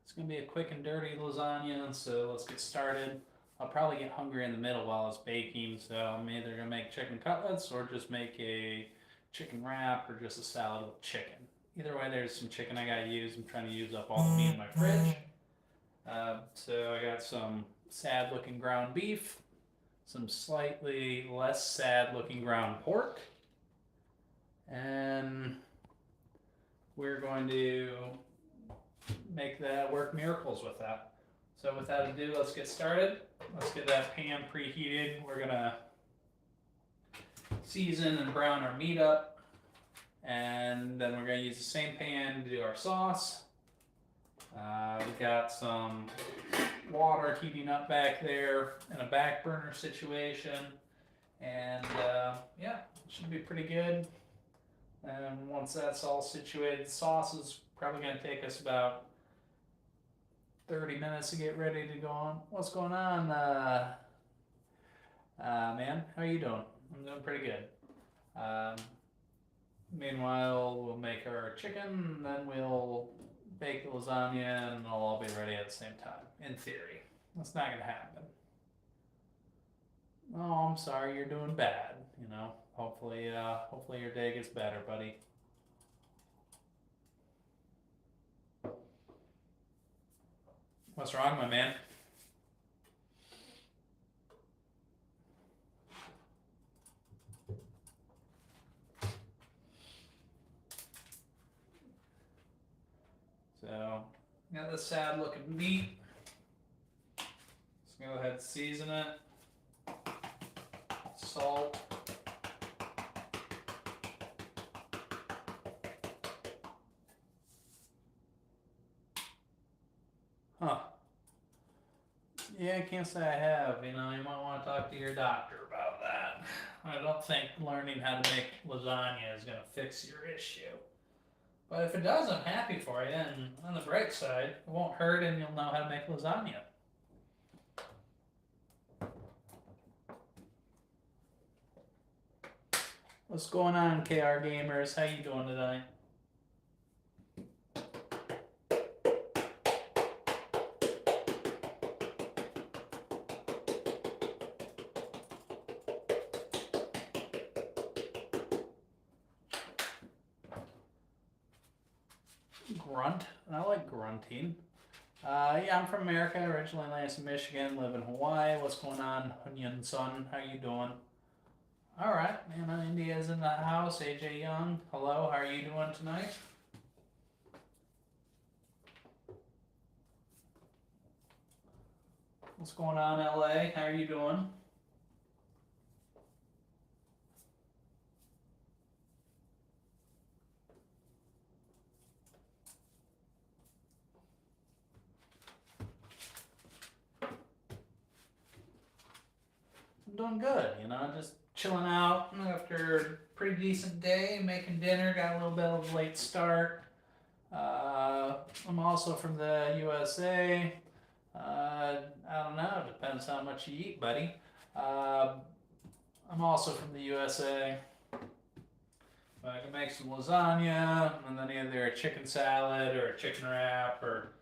It's going to be a quick and dirty lasagna, so let's get started. I'll probably get hungry in the middle while it's baking, so I'm either going to make chicken cutlets or just make a chicken wrap or just a salad with chicken. Either way, there's some chicken I got to use. I'm trying to use up all the meat in my fridge. So I got some sad looking ground beef, some slightly less sad looking ground pork, and we're going to make that work miracles with that. So without ado, let's get started. Let's get that pan preheated. We're gonna season and brown our meat up, and then we're gonna use the same pan to do our sauce. We got some water heating up back there in a back burner situation, and yeah, it should be pretty good. And once that's all situated, the sauce is probably going to take us about 30 minutes to get ready to go on. What's going on, man? How are you doing? I'm doing pretty good. Meanwhile, we'll make our chicken, and then we'll bake the lasagna, and it'll all be ready at the same time. In theory, that's not going to happen. Oh, I'm sorry, you're doing bad. You know, hopefully your day gets better, buddy. What's wrong, my man? So, got this sad looking meat. Let's go ahead and season it. Salt. Huh. Yeah, I can't say I have. You know, you might want to talk to your doctor about that. I don't think learning how to make lasagna is going to fix your issue. But if it does, I'm happy for you. And on the bright side, it won't hurt and you'll know how to make lasagna. What's going on, KR Gamers? How you doing today? Grunt. I like grunting. Yeah, I'm from America, originally Lansing, Michigan, live in Hawaii. What's going on, Hunyan Son? How you doing? All right, man. India's in the house. AJ Young, hello. How are you doing tonight? What's going on, LA? How are you doing? I'm doing good, you know, just chilling out after a pretty decent day, making dinner, got a little bit of a late start. I'm also from the USA. I don't know, depends how much you eat, buddy. I'm also from the USA. I can make some lasagna, and then either a chicken salad or a chicken wrap or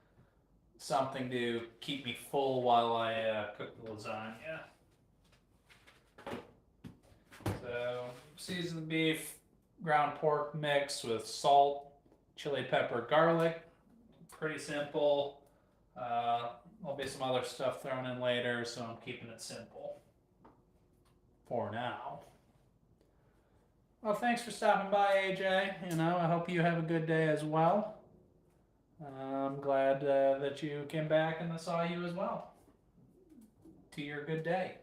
something to keep me full while I cook the lasagna. So, season the beef, ground pork mix with salt, chili pepper, garlic. Pretty simple. There'll be some other stuff thrown in later, so I'm keeping it simple for now. Well, thanks for stopping by, AJ. You know, I hope you have a good day as well. I'm glad that you came back and I saw you as well. To your good day.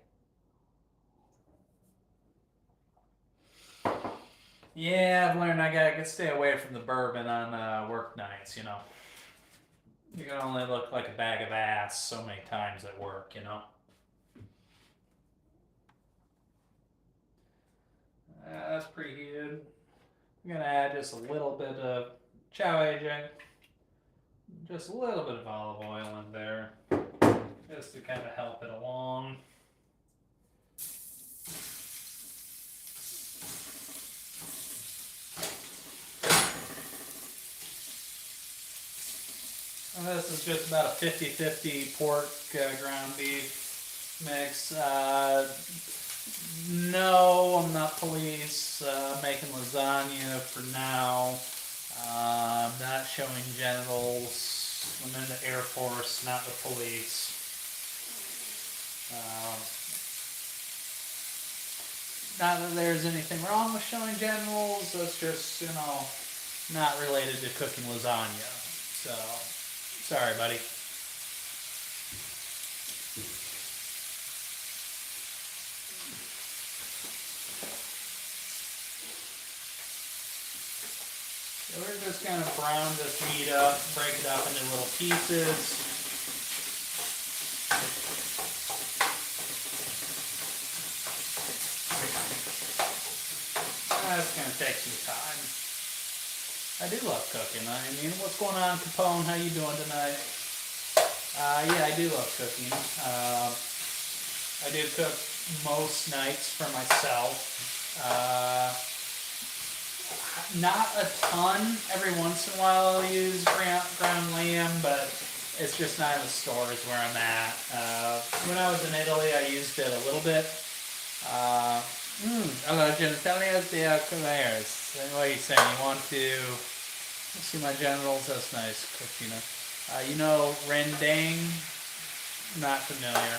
Yeah, I've learned I gotta stay away from the bourbon on work nights, you know. You can only look like a bag of ass so many times at work, you know. That's preheated. I'm gonna add just a little bit of ciao, AJ. Just a little bit of olive oil in there, just to kind of help it along. And this is just about a 50-50 pork ground beef mix. No, I'm not police. Making lasagna for now. Not showing genitals. I'm in the Air Force, not the police. Not that there's anything wrong with showing genitals. That's just, not related to cooking lasagna. So, sorry, buddy. So we're just going to brown this meat up, break it up into little pieces. That's going to take some time. I do love cooking. I mean, what's going on, Capone? How you doing tonight? Yeah, I do love cooking. I do cook most nights for myself. Not a ton. Every once in a while I'll use ground lamb, but it's just not in the stores where I'm at. When I was in Italy, I used it a little bit. Allora, genitalia de Colares. What are you saying? You want to see my genitals? That's nice, Cochina. You know rendang? Not familiar.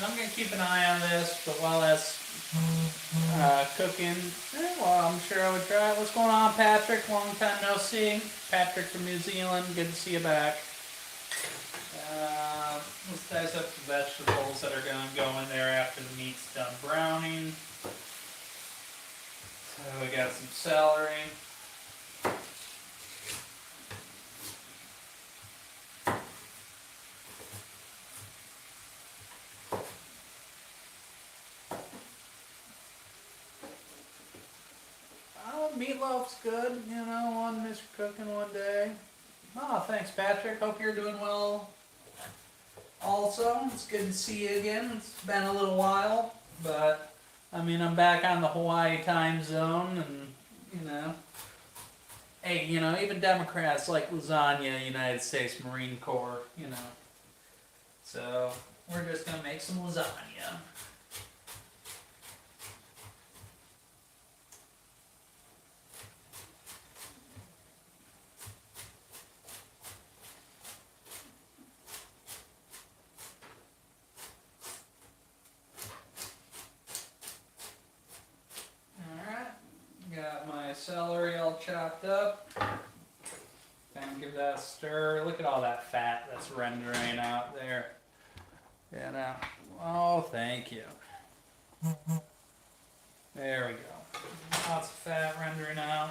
I'm going to keep an eye on this, but while that's cooking, well, I'm sure I would try it. What's going on, Patrick? Long time no see. Patrick from New Zealand, good to see you back. Let's dice up the vegetables that are going to go in there after the meat's done browning. So we got some celery. Meatloaf's good, on Mr. Cooking one day. Oh, thanks, Patrick. Hope you're doing well also. It's good to see you again. It's been a little while, but, I'm back on the Hawaii time zone, and, hey, even Democrats like lasagna, United States Marine Corps, So, we're just going to make some lasagna. Got my celery all chopped up. And give that a stir. Look at all that fat that's rendering out there. Oh, thank you. There we go. Lots of fat rendering out.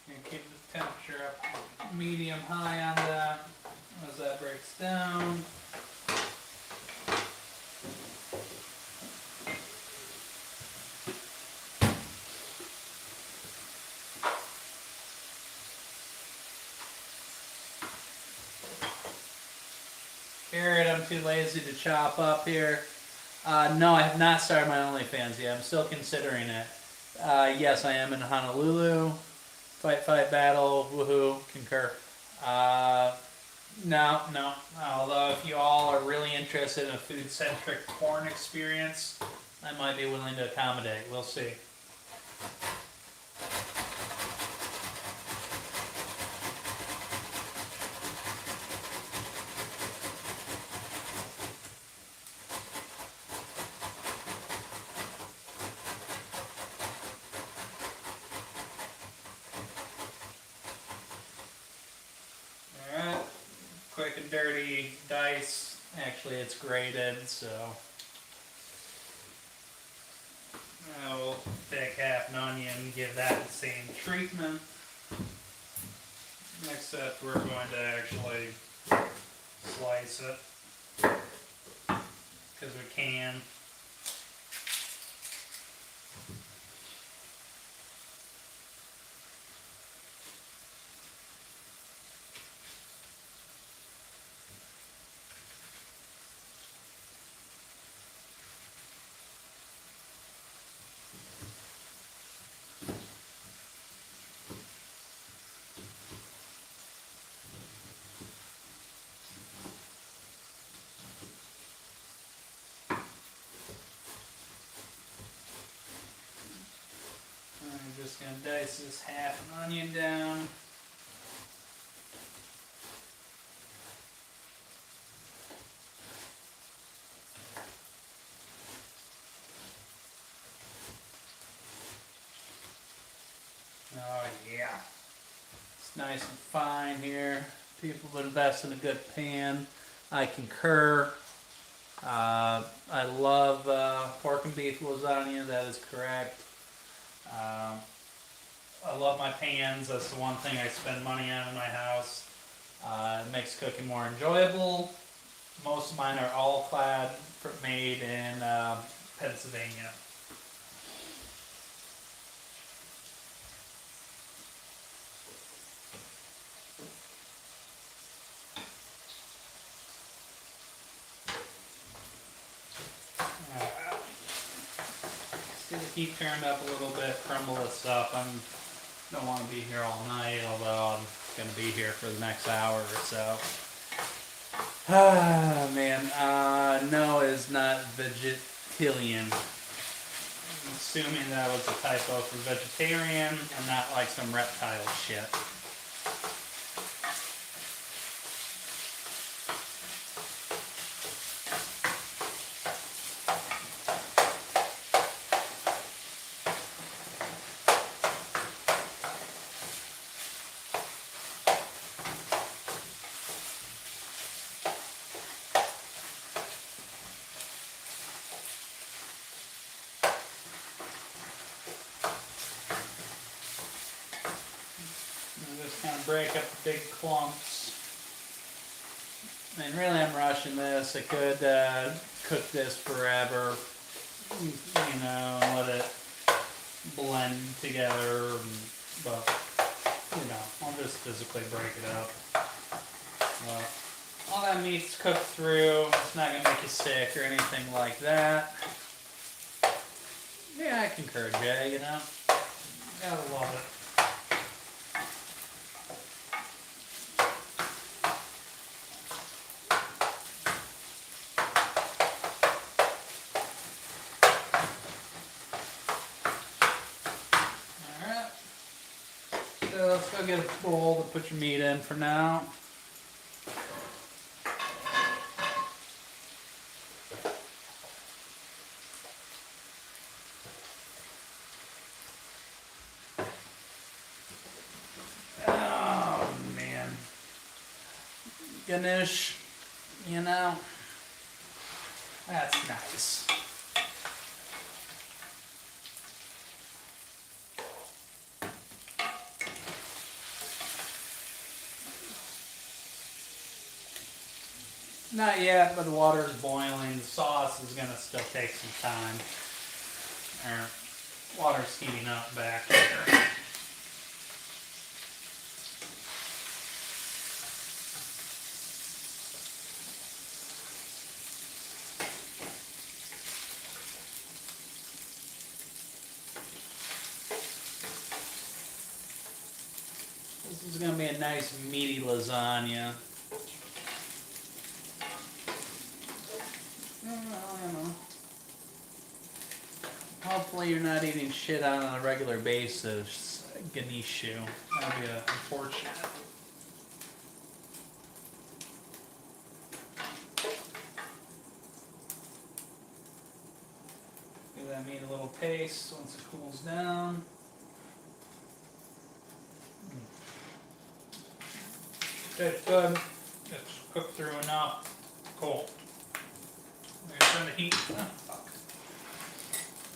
And keep the temperature up medium high on that as that breaks down. Carrot, I'm too lazy to chop up here. No, I have not started my OnlyFans yet. I'm still considering it. Yes, I am in Honolulu. Fight, battle, woohoo, concur. No. Although if you all are really interested in a food-centric porn experience, I might be willing to accommodate. We'll see. Quick and dirty dice. Actually, it's grated, so I'll take half an onion and give that the same treatment. Next up, we're going to actually slice it because we can. I'm just going to dice this half an onion down. Oh yeah, it's nice and fine here. People invest in a good pan. I concur. I love pork and beef lasagna, that is correct. I love my pans, that's the one thing I spend money on in my house. It makes cooking more enjoyable. Most of mine are all clad, made in Pennsylvania. Get the heat turned up a little bit, crumble this up. I don't want to be here all night, although I'm going to be here for the next hour or so. Ah, man. No, it's not vegetarian. I'm assuming that was a typo for vegetarian and not like some reptile shit. Just kind of break up the big clumps. And really I'm rushing this. I could cook this forever, you know, and let it blend together, but, you know, I'll just physically break it up. Well, all that meat's cooked through. It's not going to make you sick or anything like that. Yeah, I concur, Jay, you know. Gotta love it. So let's go get a bowl to put your meat in for now. Oh man. Ganesh, you know, that's nice. Not yet, but the water is boiling. The sauce is going to still take some time. Water's heating up back here. This is going to be a nice meaty lasagna. Hopefully you're not eating shit out on a regular basis, Ganeshu. That would be unfortunate. Give that meat a little taste once it cools down. It's good. It's cooked through enough. Cool. I'm going to turn the heat. Oh, fuck.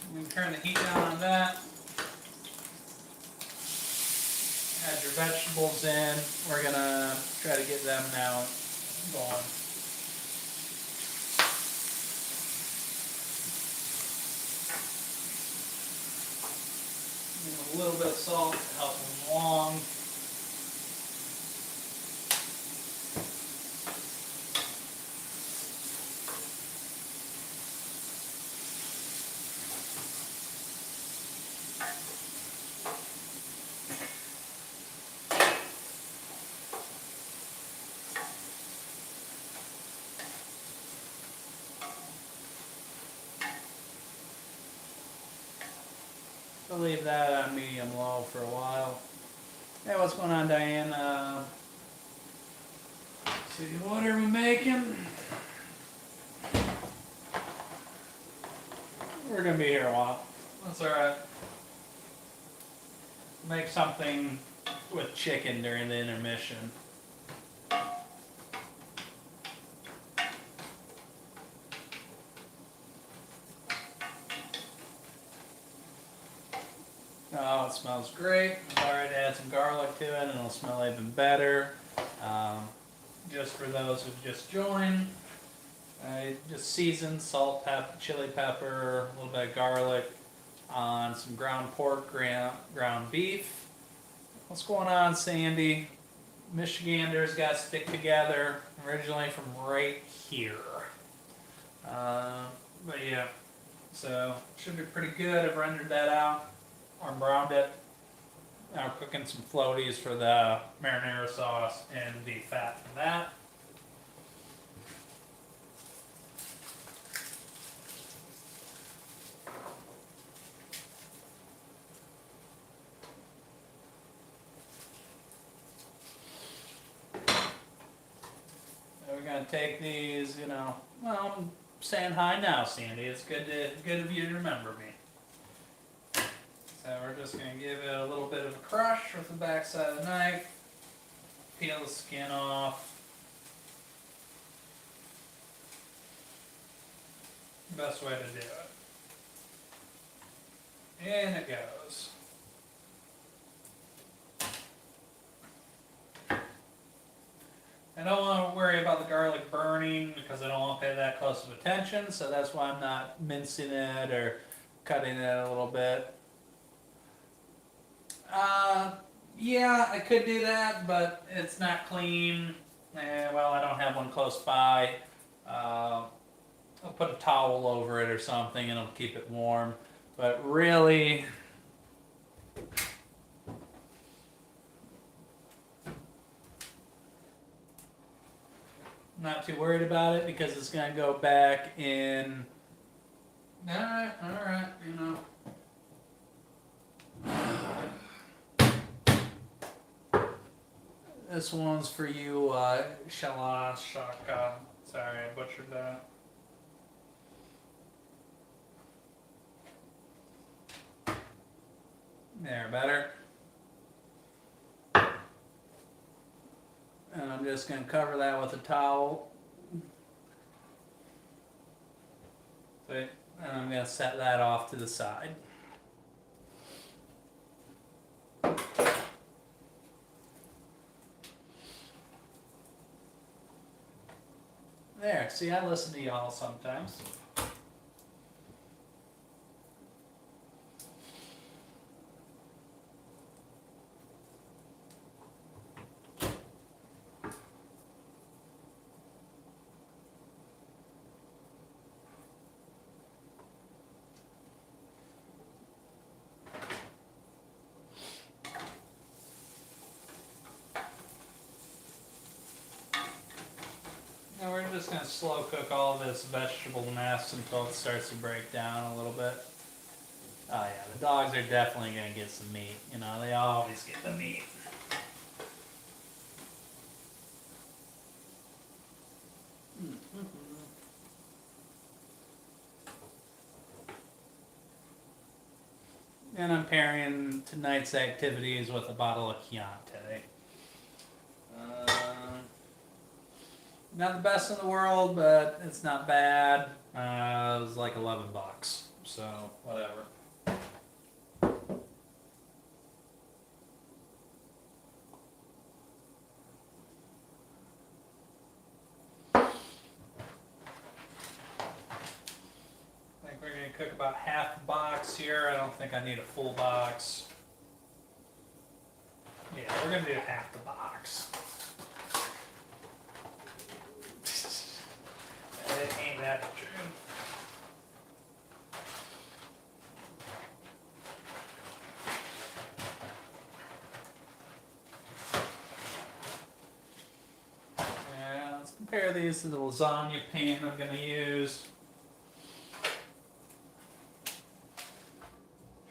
I'm going to turn the heat down on that. Add your vegetables in. We're going to try to get them now going. A little bit of salt to help them along. I'll leave that on medium low for a while. Hey, what's going on, Diane? Let's see, what are we making? We're gonna be here a while. That's alright. Make something with chicken during the intermission. Oh, it smells great. I've already added some garlic to it and it'll smell even better. Just for those who've just joined, I just seasoned salt, pepper, chili pepper, a little bit of garlic on some ground pork, ground beef. What's going on, Sandy? Michiganders got to stick together, originally from right here. But yeah, so should be pretty good. I've rendered that out or browned it. Now we're cooking some floaties for the marinara sauce and the fat from that. So we're gonna take these, you know. Well, I'm saying hi now, Sandy. It's good of you to remember me. So we're just going to give it a little bit of a crush with the back side of the knife. Peel the skin off. Best way to do it. In it goes. I don't want to worry about the garlic burning because I don't want to pay that close of attention, so that's why I'm not mincing it or cutting it a little bit. Yeah, I could do that, but it's not clean. Well, I don't have one close by. I'll put a towel over it or something and it'll keep it warm. But really, not too worried about it because it's going to go back in. Alright, you know. This one's for you, Shaka. Sorry, I butchered that. There, better. And I'm just going to cover that with a towel. And I'm going to set that off to the side. There, see, I listen to y'all sometimes. Now we're just going to slow cook all this vegetable mess until it starts to break down a little bit. Oh yeah, the dogs are definitely going to get some meat. You know, they always get the meat. And I'm pairing tonight's activities with a bottle of Chianti. Not the best in the world, but it's not bad. It was like $11, so whatever. I think we're going to cook about half a box here. I don't think I need a full box. Yeah, we're going to do half the box. It ain't that true. Yeah, let's compare these to the lasagna pan I'm going to use.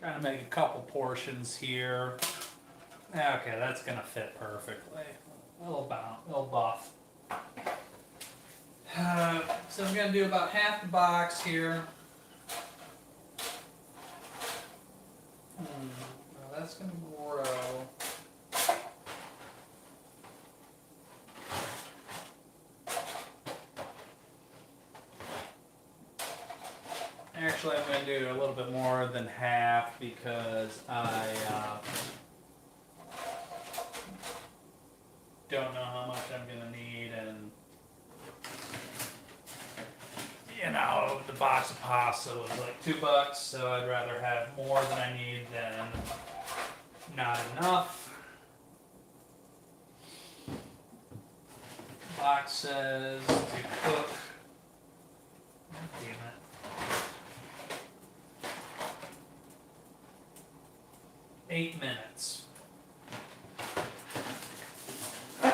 Trying to to make a couple portions here. Okay, that's gonna fit perfectly. A little buff. So I'm gonna do about half the box here. Now that's gonna grow. Actually, I'm going to do a little bit more than half because I don't know how much I'm going to need, and you know, the box of pasta was like $2, so I'd rather have more than I need than not enough. Box says to cook. Damn it. Eight minutes. And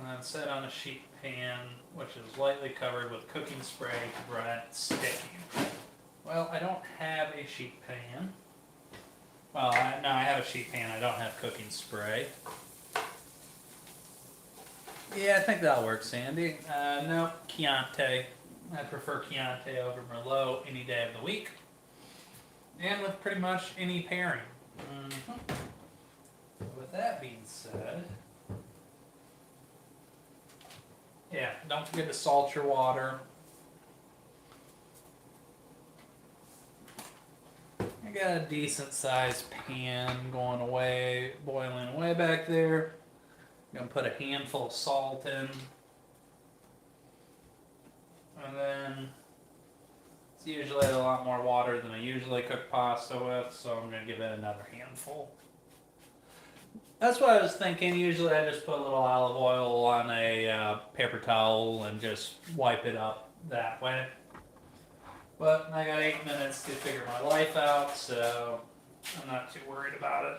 then set on a sheet pan, which is lightly covered with cooking spray to prevent sticking. Well, I don't have a sheet pan. Well, no, I have a sheet pan. I don't have cooking spray. Yeah, I think that'll work, Sandy. No, Chianti. I prefer Chianti over Merlot any day of the week. And with pretty much any pairing. With that being said, yeah, don't forget to salt your water. I got a decent sized pan boiling away back there. I'm gonna put a handful of salt in. And then it's usually a lot more water than I usually cook pasta with, so I'm going to give it another handful. That's what I was thinking. Usually I just put a little olive oil on a paper towel and just wipe it up that way. But I got 8 minutes to figure my life out, so I'm not too worried about it.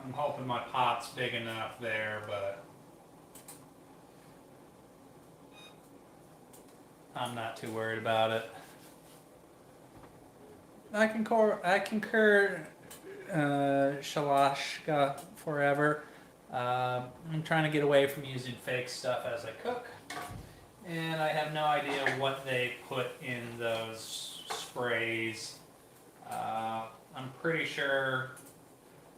I'm hoping my pot's big enough there, but I'm not too worried about it. I concur Shalashka forever. I'm trying to get away from using fake stuff as I cook. And I have no idea what they put in those sprays. I'm pretty sure,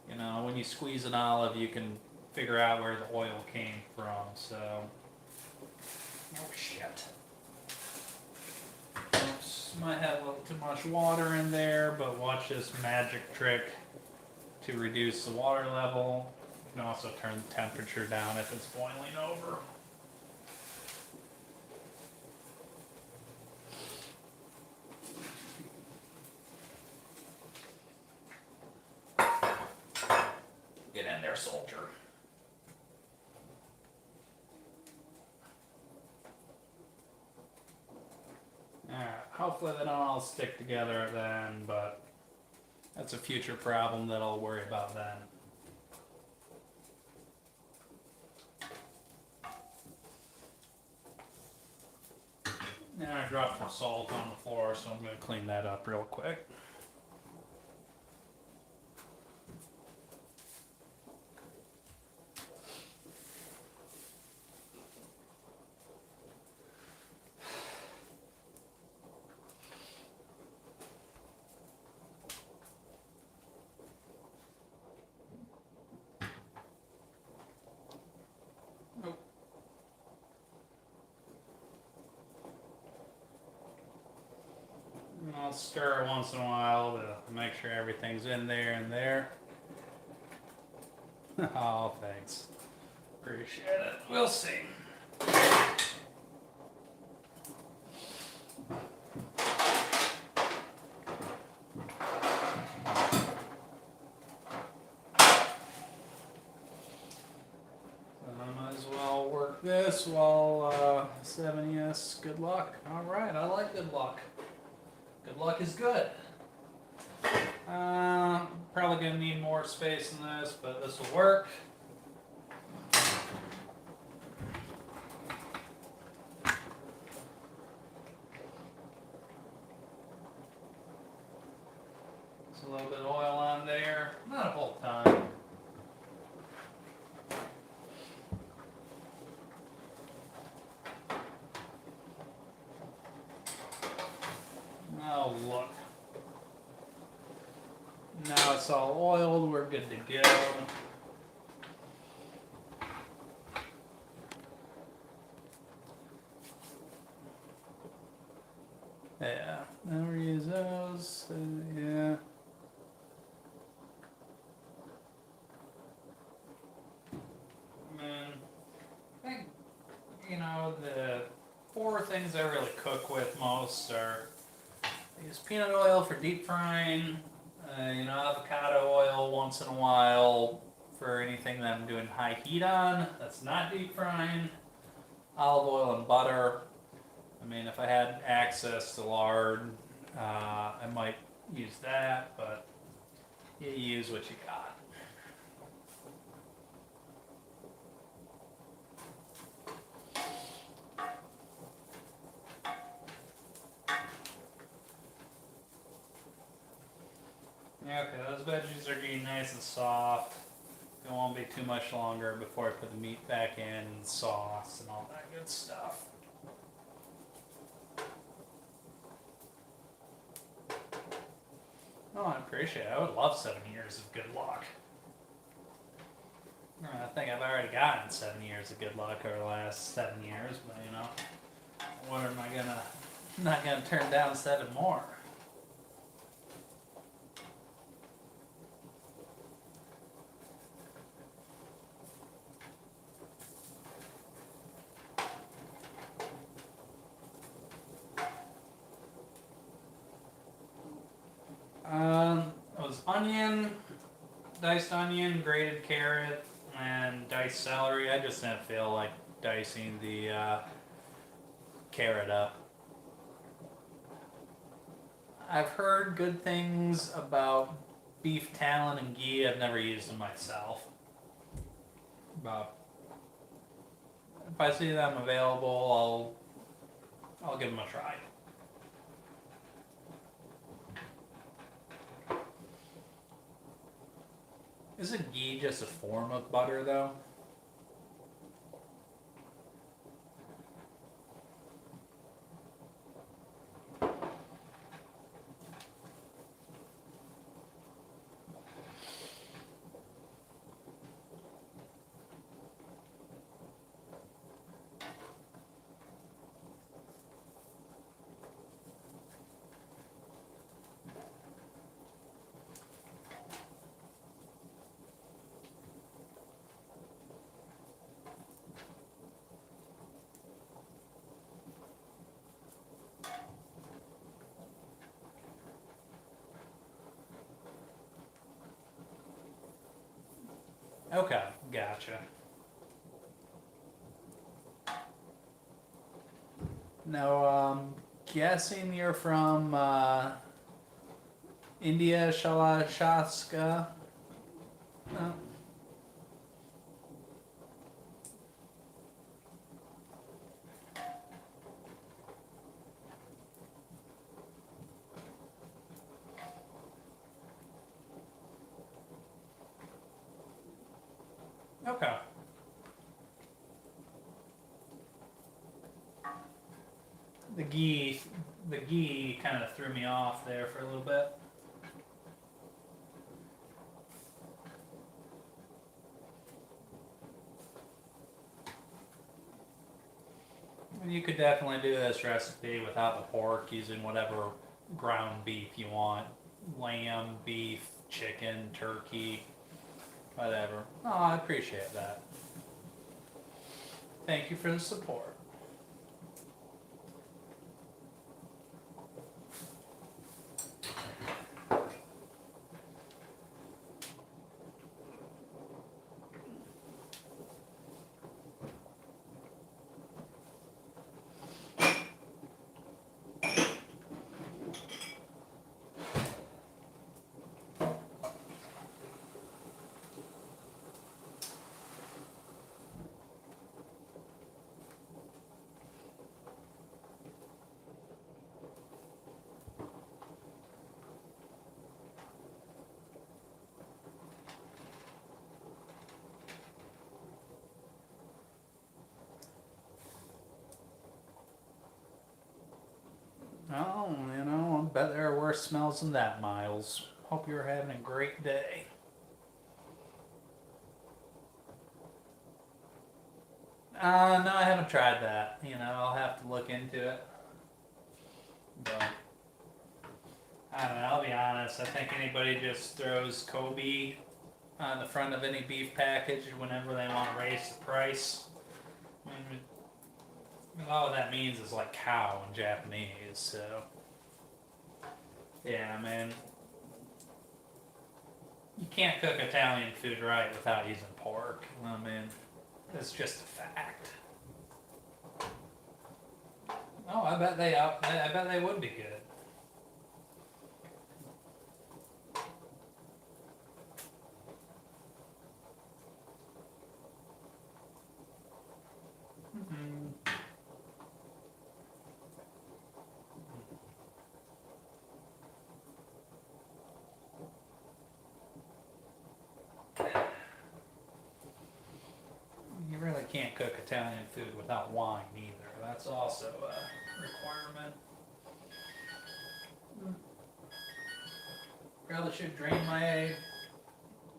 you know, when you squeeze an olive, you can figure out where the oil came from, so. Oh, shit. Oops, might have a little too much water in there, but watch this magic trick to reduce the water level. You can also turn the temperature down if it's boiling over. Get in there, soldier. Alright, hopefully they don't all stick together then, but that's a future problem that I'll worry about then. Now I dropped some salt on the floor, so I'm going to clean that up real quick. I'll stir it once in a while to make sure everything's in there and there. Oh, thanks. Appreciate it. We'll see. I might as well work this while 7ES, good luck. Alright, I like good luck. Good luck is good. Probably gonna need more space in this, but this will work. a little bit of oil on there, not a whole ton. Oh, look. Now it's all oiled, we're good to go. Yeah, now we use those, yeah. And I think, you know, the 4 things I really cook with most are, I use peanut oil for deep frying, you know, avocado oil once in a while for anything that I'm doing high heat on, that's not deep frying, olive oil and butter. I mean, if I had access to lard, I might use that, but you use what you got. Okay, those veggies are getting nice and soft. It won't be too much longer before I put the meat back in, and sauce, and all that good stuff. Oh, I appreciate it. I would love 7 years of good luck. I think I've already gotten 7 years of good luck over the last 7 years, but you know, what am I gonna, I'm not gonna turn down 7 more. It was onion, diced onion, grated carrot, and diced celery. I just didn't feel like dicing the carrot up. I've heard good things about beef talon and ghee. I've never used them myself. But if I see them available, I'll give them a try. Isn't ghee just a form of butter, though? Okay, gotcha. Now, guessing you're from India, Shalashaska? No. Okay. The ghee kind of threw me off there for a little bit. And you could definitely do this recipe without the pork, using whatever ground beef you want. Lamb, beef, chicken, turkey, whatever. Oh, I appreciate that. Thank you for the support. whatever smells in that, Miles. Hope you're having a great day. No, I haven't tried that. I'll have to look into it. But I don't know. I'll be honest. I think anybody just throws Kobe on the front of any beef package whenever they want to raise the price. I mean, all that means is like cow in Japanese. So yeah, man. You can't cook Italian food right without using pork. I mean, it's just a fact. Oh, I bet they would be good. You really can't cook Italian food without wine either. That's also a requirement. Probably should drain my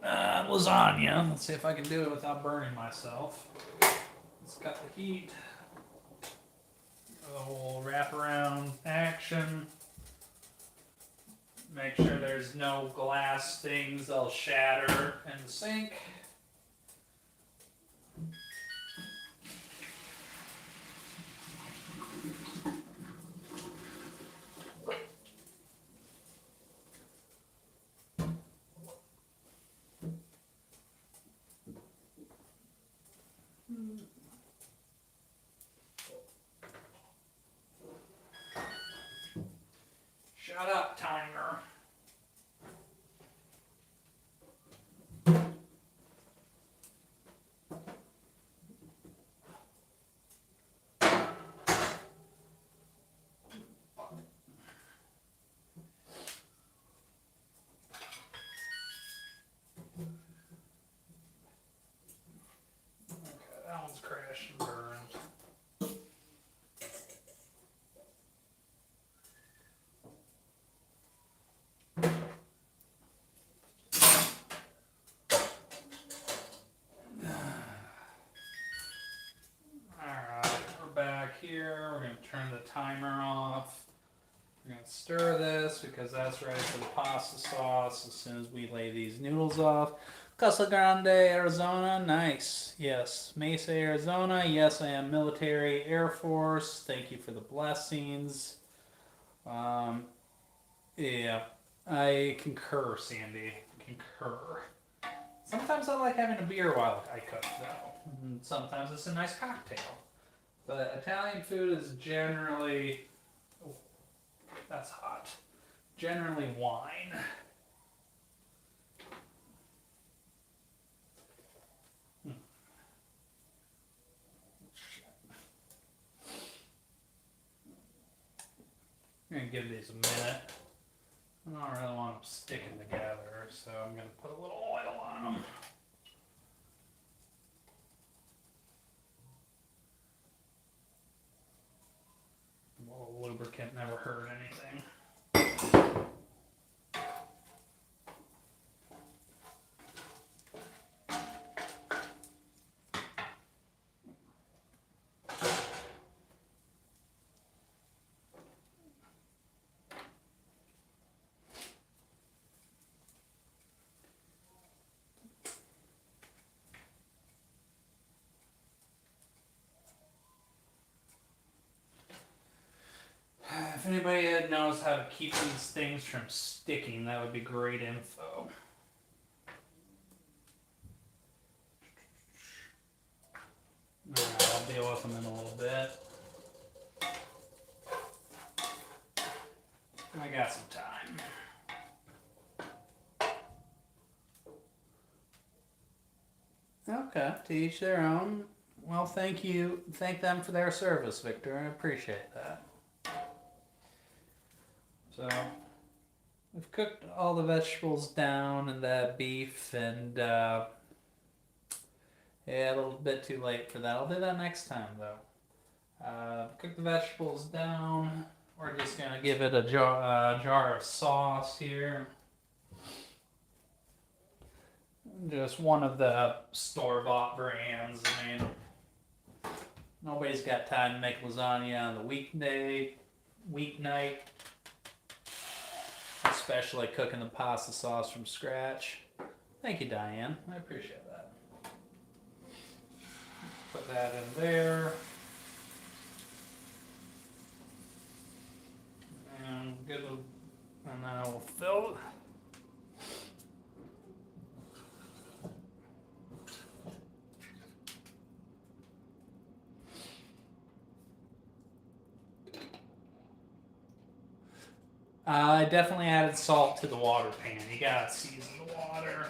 lasagna. Let's see if I can do it without burning myself. It's got the heat. A whole wraparound action. Make sure there's no glass things that'll shatter in the sink. Shut up, timer. That one's crashed and burned. Alright, we're back here. We're going to turn the timer off. We're going to stir this because that's ready for the pasta sauce as soon as we lay these noodles off. Casa Grande, Arizona, nice. Yes. Mesa, Arizona, yes, I am military Air Force. Thank you for the blessings. Yeah, I concur, Sandy. Concur. Sometimes I like having a beer while I cook, though. And sometimes it's a nice cocktail. But Italian food is generally... Oh, that's hot. Generally wine. I'm going to give these a minute. I don't really want them sticking together, so I'm going to put a little oil on them. A little lubricant never hurt anything. If anybody knows how to keep these things from sticking, that would be great info. Alright, I'll deal with them in a little bit. I got some time. Okay, to each their own. Well, thank you. Thank them for their service, Victor. I appreciate that. So, we've cooked all the vegetables down and the beef, and yeah, a little bit too late for that. I'll do that next time, though. Cook the vegetables down. We're just gonna give it a jar of sauce here. Just one of the store-bought brands. I mean, nobody's got time to make lasagna on the weeknight, especially cooking the pasta sauce from scratch. Thank you, Diane. I appreciate that. Put that in there. And then we'll fill it. I definitely added salt to the water pan. You gotta season the water.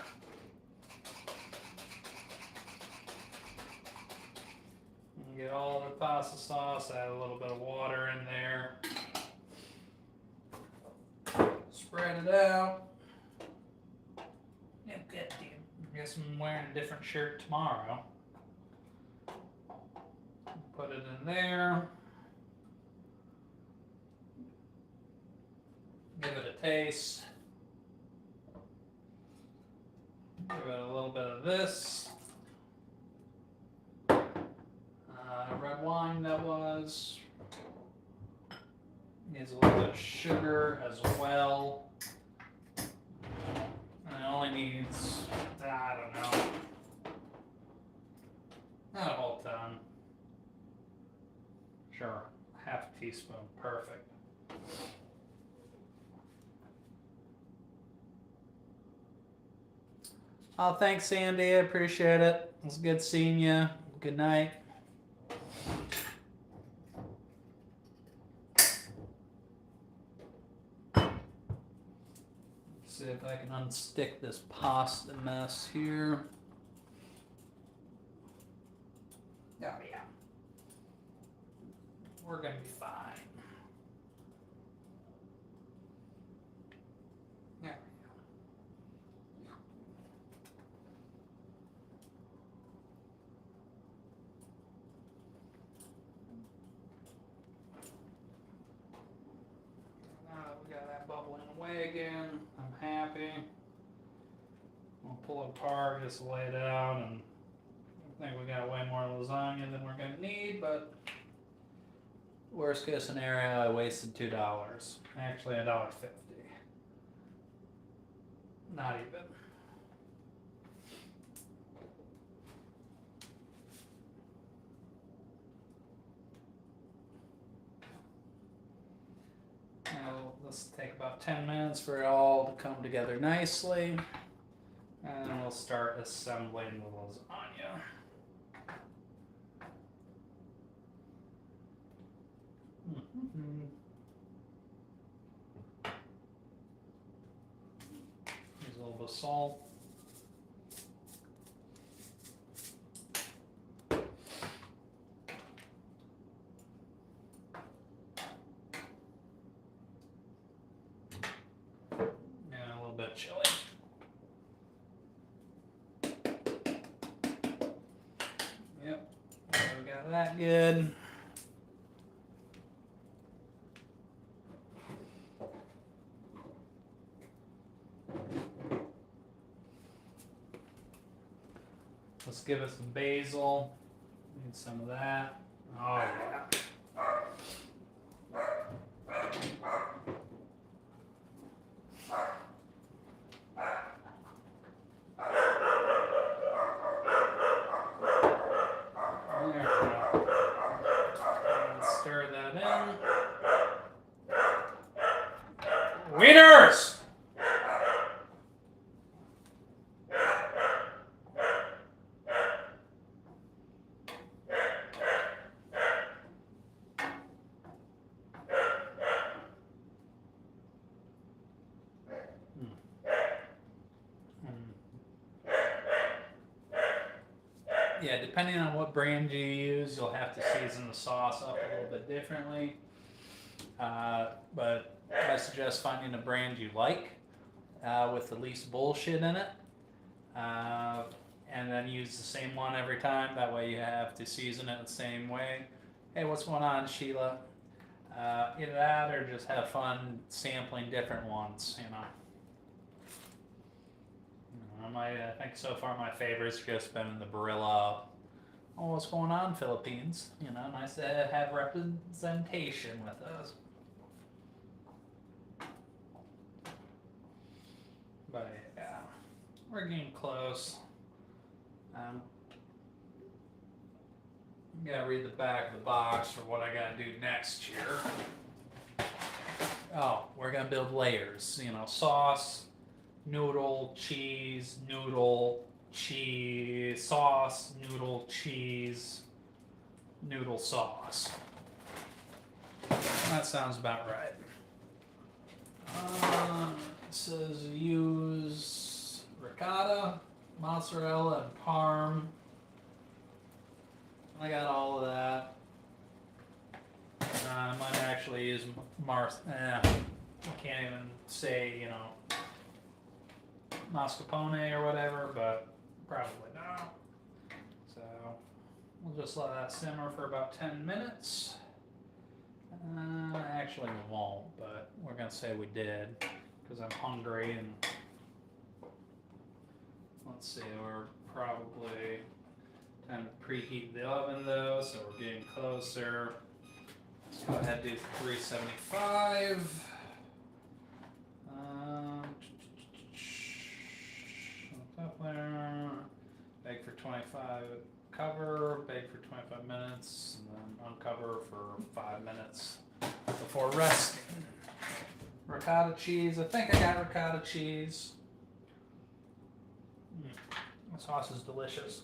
And get all the pasta sauce, add a little bit of water in there. Spread it out. Yeah, good deal. I guess I'm wearing a different shirt tomorrow. Put it in there. Give it a taste. Give it a little bit of this. Red wine that was. Needs a little bit of sugar as well. And it only needs, I don't know, not a whole ton. Sure, half a teaspoon, perfect. Oh, thanks, Sandy. I appreciate it. It was good seeing you. Good night. See if I can unstick this pasta mess here. Oh, yeah. We're going to be fine. There we go. Now that we got that bubbling away again, I'm happy. We'll pull it apart, just lay it out, and I think we got way more lasagna than we're going to need, but worst case scenario, I wasted $2. Actually, $1.50. Not even. Now, let's take about 10 minutes for it all to come together nicely. And then we'll start assembling the lasagna. Use a little bit of salt. And a little bit of chili. Yep, we got that good. Let's give it some basil. Need some of that. Oh yeah. There we go. And stir that in. Wieners! Yeah, depending on what brand you use, you'll have to season the sauce up a little bit differently. But I suggest finding a brand you like with the least bullshit in it. And then use the same one every time. That way you have to season it the same way. Hey, what's going on, Sheila? Either that or just have fun sampling different ones, you know. I think so far my favorite's just been the Barilla. Oh, what's going on, Philippines? You know, nice to have representation with us. But yeah, we're getting close. Gotta read the back of the box for what I gotta do next year. Oh, we're gonna build layers. You know, sauce, noodle, cheese, sauce, noodle, cheese, noodle, sauce. That sounds about right. It says use ricotta, mozzarella, and parm. I got all of that. I might actually use I can't even say, you know, mascarpone or whatever, but probably not. So we'll just let that simmer for about 10 minutes. Actually we won't, but we're gonna say we did because I'm hungry. And let's see, we're probably time to preheat the oven though, so we're getting closer. Let's go ahead and do 375. Up there. Bake for 25. Cover. Bake for 25 minutes, and then uncover for 5 minutes before resting. Ricotta cheese. I think I got ricotta cheese. The sauce is delicious.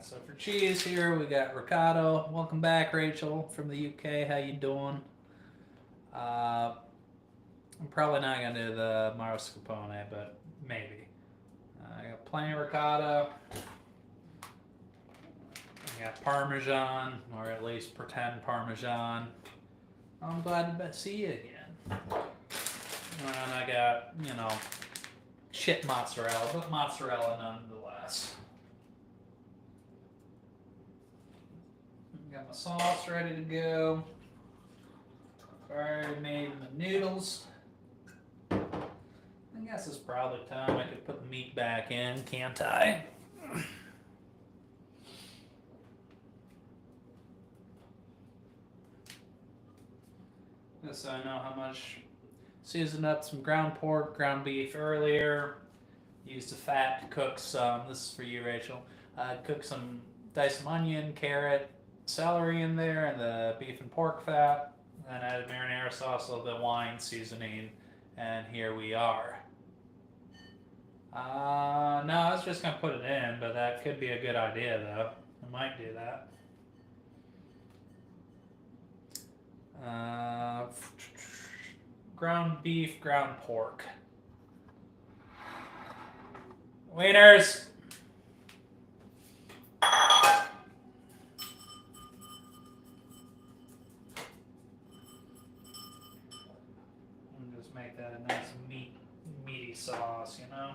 So for cheese here, we got ricotta. Welcome back, Rachel, from the UK. How you doing? I'm probably not going to do the mascarpone, but maybe. I got plain ricotta. I got Parmesan, or at least pretend Parmesan. I'm glad to see you again. And I got, you know, shit mozzarella, but mozzarella nonetheless. Got my sauce ready to go. I've already made my noodles. I guess it's probably time I could put the meat back in, can't I? Just so I know how much. Seasoned up some ground pork, ground beef earlier. Used the fat to cook some. This is for you, Rachel. Cook some, dice some onion, carrot, celery in there, and the beef and pork fat. Then added marinara sauce, a little bit of wine seasoning, and here we are. No, I was just gonna put it in, but that could be a good idea though. I might do that. Ground beef, ground pork. Wieners! And just make that a nice meaty sauce, you know?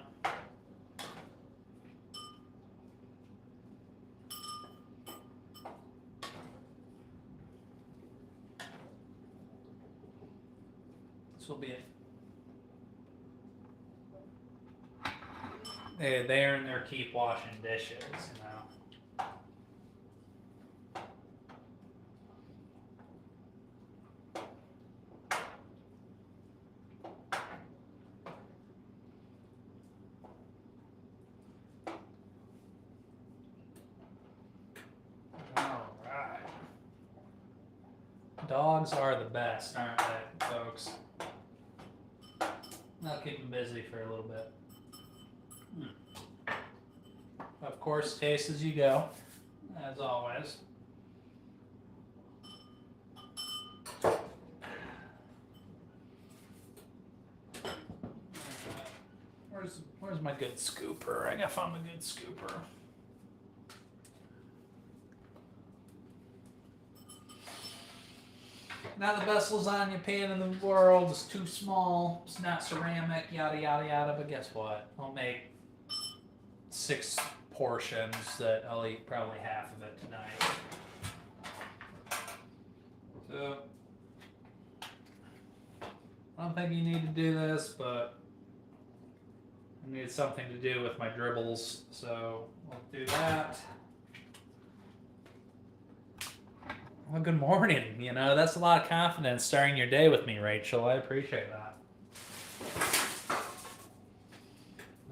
This will be it. They earn their keep washing dishes, you know. All right. Dogs are the best, aren't they, folks? I'll keep them busy for a little bit. Of course, taste as you go, as always. Where's my good scooper? I gotta find my good scooper. Not the best lasagna pan in the world. It's too small. It's not ceramic. Yada yada yada. But guess what? I'll make 6 portions that I'll eat probably half of it tonight. So I don't think you need to do this, but I need something to do with my dribbles, so I'll do that. Well, good morning. You know, that's a lot of confidence starting your day with me, Rachel. I appreciate that.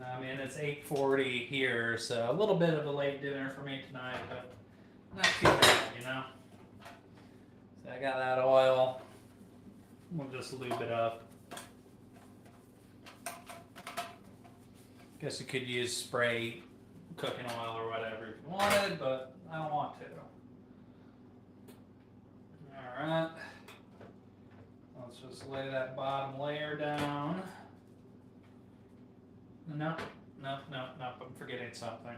I mean, it's 8:40 here, so a little bit of a late dinner for me tonight, but not too bad, you know. So I got that oil. We'll just lube it up. Guess you could use spray cooking oil or whatever if you wanted, but I don't want to. Alright. Let's just lay that bottom layer down. No, I'm forgetting something.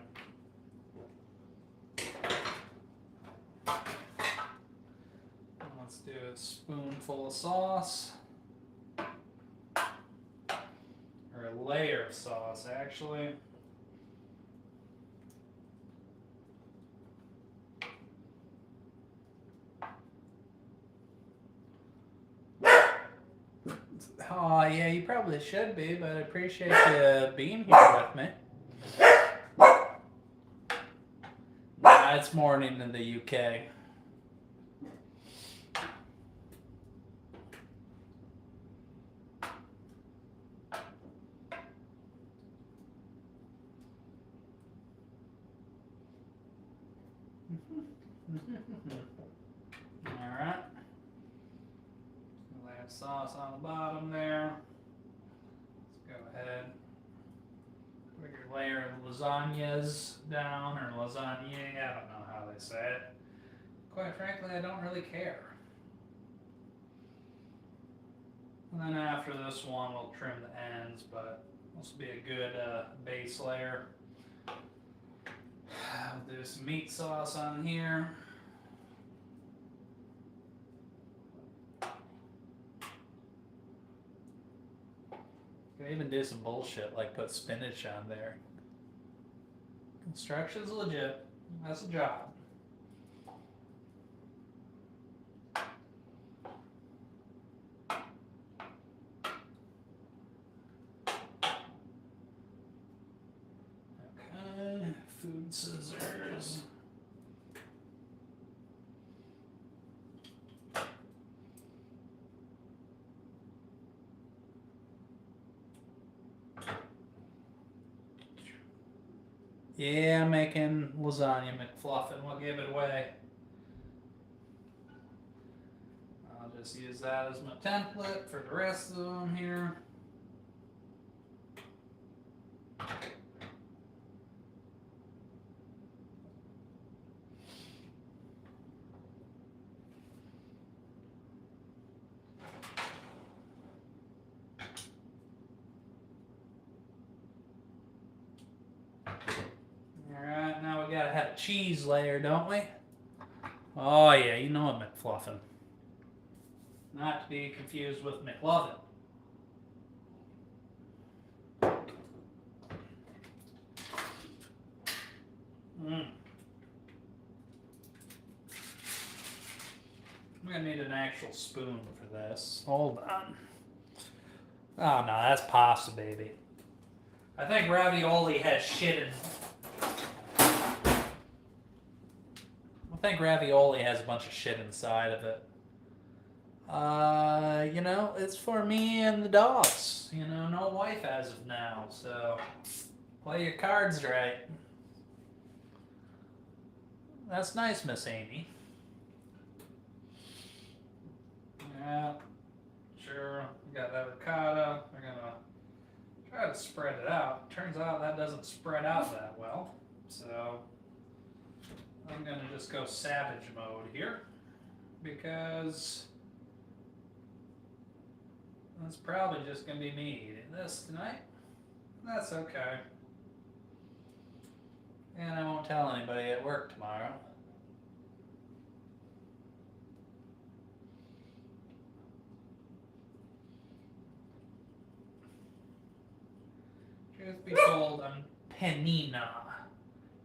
Let's do a spoonful of sauce. Or a layer of sauce, actually. Oh, yeah, you probably should be, but I appreciate you being here with me. Nah, it's morning in the UK. Alright. Lay of sauce on the bottom there. Let's go ahead. Put your layer of lasagnas down, or lasagna, I don't know how they say it. Quite frankly, I don't really care. And then after this one, we'll trim the ends, but this will be a good base layer. I'll do some meat sauce on here. You can even do some bullshit like put spinach on there. Instructions legit. That's a job. Okay, food scissors. Yeah, I'm making lasagna McFluffin. We'll give it away. I'll just use that as my template for the rest of them here. Alright, now we gotta have a cheese layer, don't we? Oh yeah, you know a McFluffin. Not to be confused with McLovin. I'm gonna need an actual spoon for this. Hold on. Oh no, that's pasta, baby. I think ravioli has shit in. I think ravioli has a bunch of shit inside of it. You know, it's for me and the dogs. You know, no wife as of now, so play your cards right. That's nice, Miss Amy. Yeah, sure. We got that ricotta. We're gonna try to spread it out. Turns out that doesn't spread out that well, so I'm gonna just go savage mode here because that's probably just gonna be me eating this tonight. That's okay. And I won't tell anybody at work tomorrow. Truth be told, I'm panina.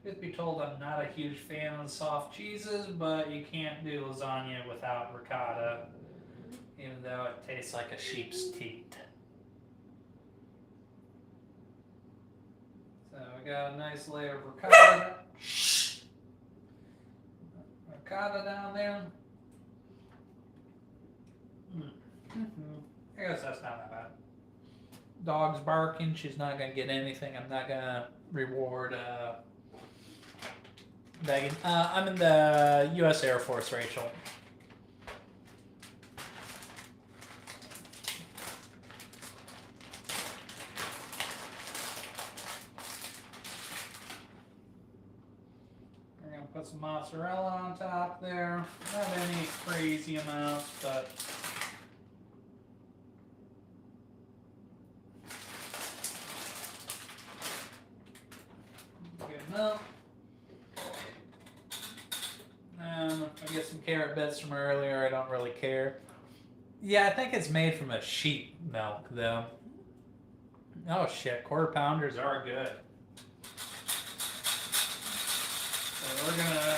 Truth be told, I'm not a huge fan of soft cheeses, but you can't do lasagna without ricotta, even though it tastes like a sheep's teat. So we got a nice layer of ricotta down there. I guess that's not that bad. Dog's barking. She's not gonna get anything. I'm not gonna reward begging. I'm in the U.S. Air Force, Rachel. We're gonna put some mozzarella on top there. Not any crazy amounts, but good enough. I get some carrot bits from earlier. I don't really care. Yeah, I think it's made from a sheep milk, though. Oh shit, quarter pounders are good. So we're gonna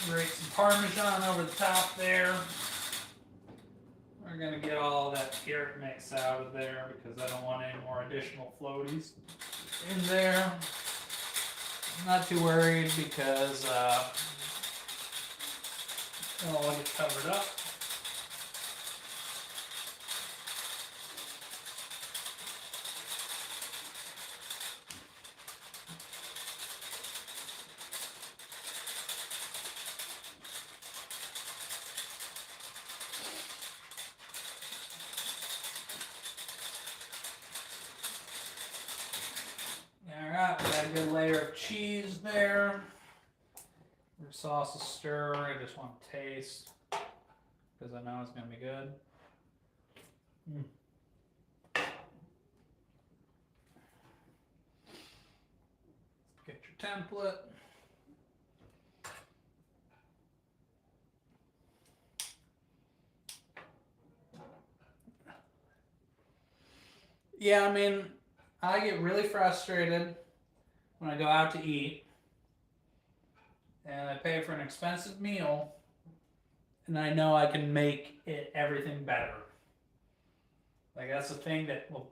grate some Parmesan over the top there. We're gonna get all that carrot mix out of there because I don't want any more additional floaties in there. I'm not too worried because it'll all get covered up. Alright, we got a good layer of cheese there. Your sauce is stir. I just want to taste because I know it's going to be good. Get your template. Yeah, I mean, I get really frustrated when I go out to eat and I pay for an expensive meal and I know I can make it everything better. Like, that's the thing that will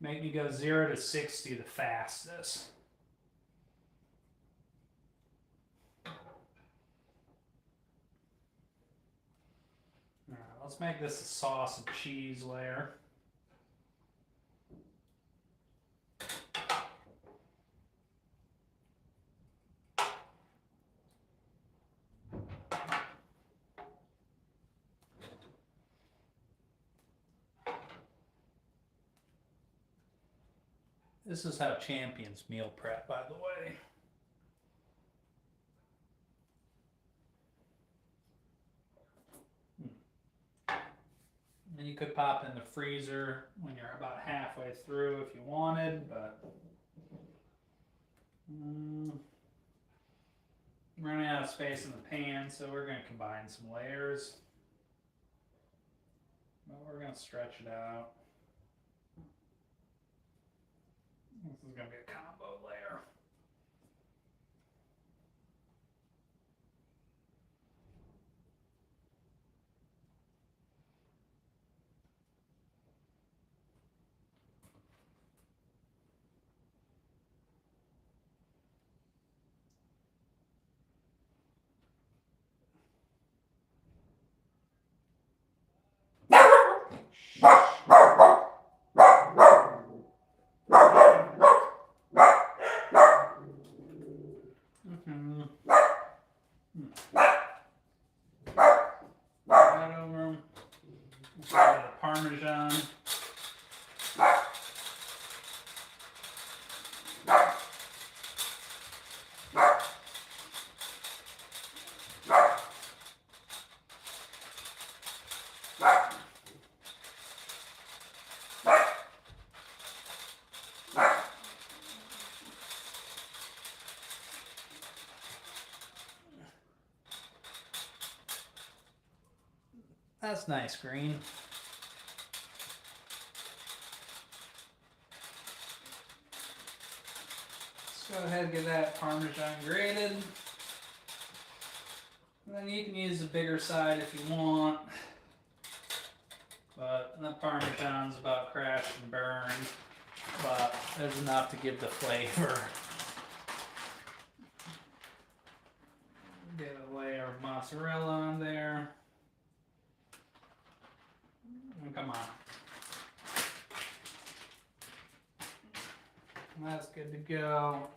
make me go 0 to 60 the fastest. Alright, let's make this a sauce and cheese layer. This is how champions meal prep, by the way. And you could pop in the freezer when you're about halfway through if you wanted, but running out of space in the pan, so we're going to combine some layers. But we're going to stretch it out. This is going to be a combo layer. Right over. Let's add the Parmesan. That's nice green. Let's go ahead and get that Parmesan grated. And then you can use the bigger side if you want. But the Parmesan's about crash and burn. But there's enough to give the flavor. Get a layer of mozzarella on there. Oh, come on. That's good to go.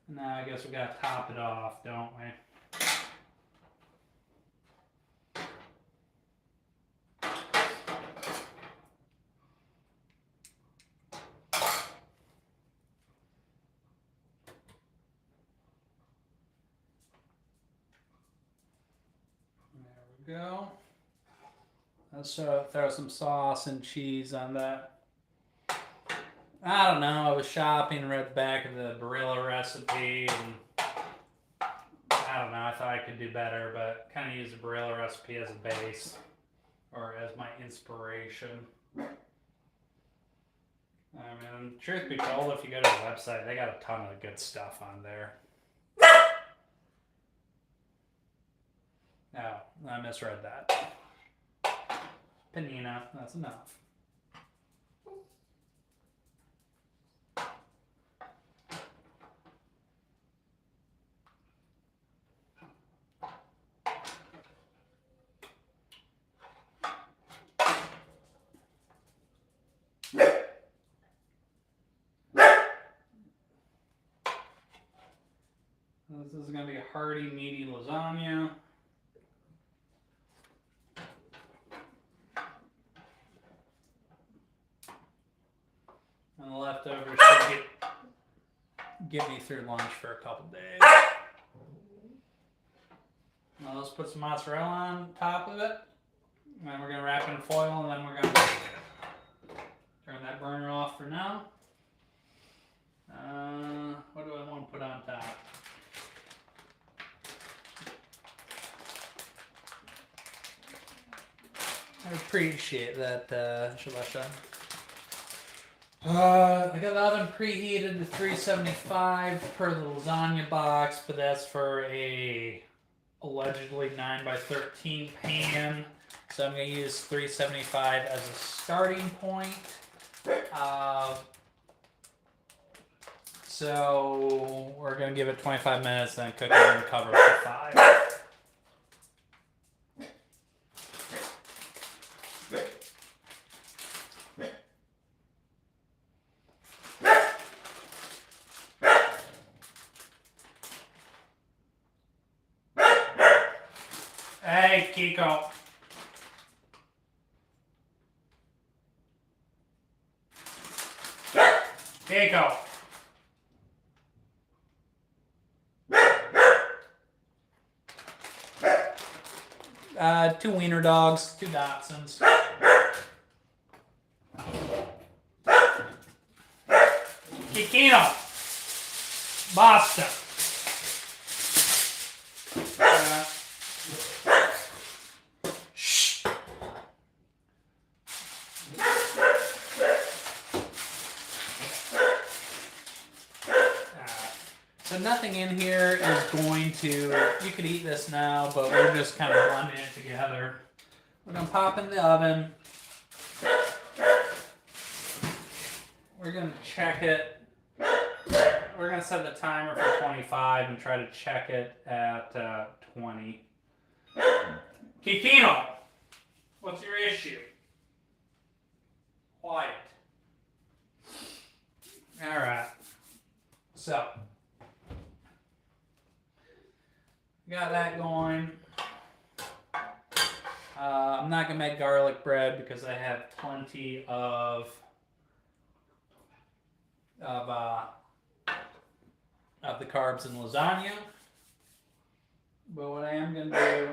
Now I guess we gotta top it off, don't we? There we go. Let's throw some sauce and cheese on that. I don't know, I was shopping, read the back of the Barilla recipe, and I don't know, I thought I could do better, but kind of use the Barilla recipe as a base, or as my inspiration. I mean, truth be told, if you go to the website, they got a ton of good stuff on there. No, I misread that. Panina, that's enough. This is going to be a hearty, meaty lasagna. And the leftovers should get me through lunch for a couple days. Now let's put some mozzarella on top of it. And then we're going to wrap it in foil, and then we're going to turn that burner off for now. What do I want to put on top? I appreciate that, Shalasha. I got the oven preheated to 375 per the lasagna box, but that's for a allegedly 9x13 pan. So I'm going to use 375 as a starting point. So we're going to give it 25 minutes, then cook it and cover it for 5. Hey, Kiko. Kiko. 2 wiener dogs, 2 Dachshunds. Kikino. Basta. Shh. So nothing in here is going to, you could eat this now, but we're just kind of blending it together. We're going to pop in the oven. We're going to check it. We're going to set the timer for 25 and try to check it at 20. Kikino, what's your issue? Quiet. All right. So, got that going. I'm not going to make garlic bread because I have plenty of the carbs in lasagna. But what I am going to do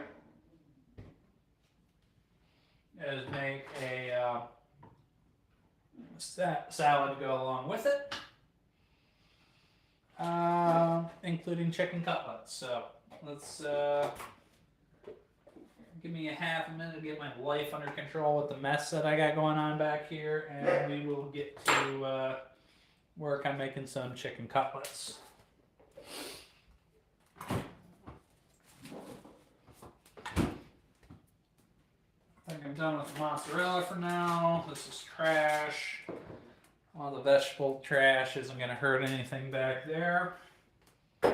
is make a salad to go along with it, including chicken cutlets. So let's Give me a half a minute to get my life under control with the mess that I got going on back here, and we will get to work on making some chicken cutlets. I think I'm done with the mozzarella for now. This is trash. All the vegetable trash isn't going to hurt anything back there. Let's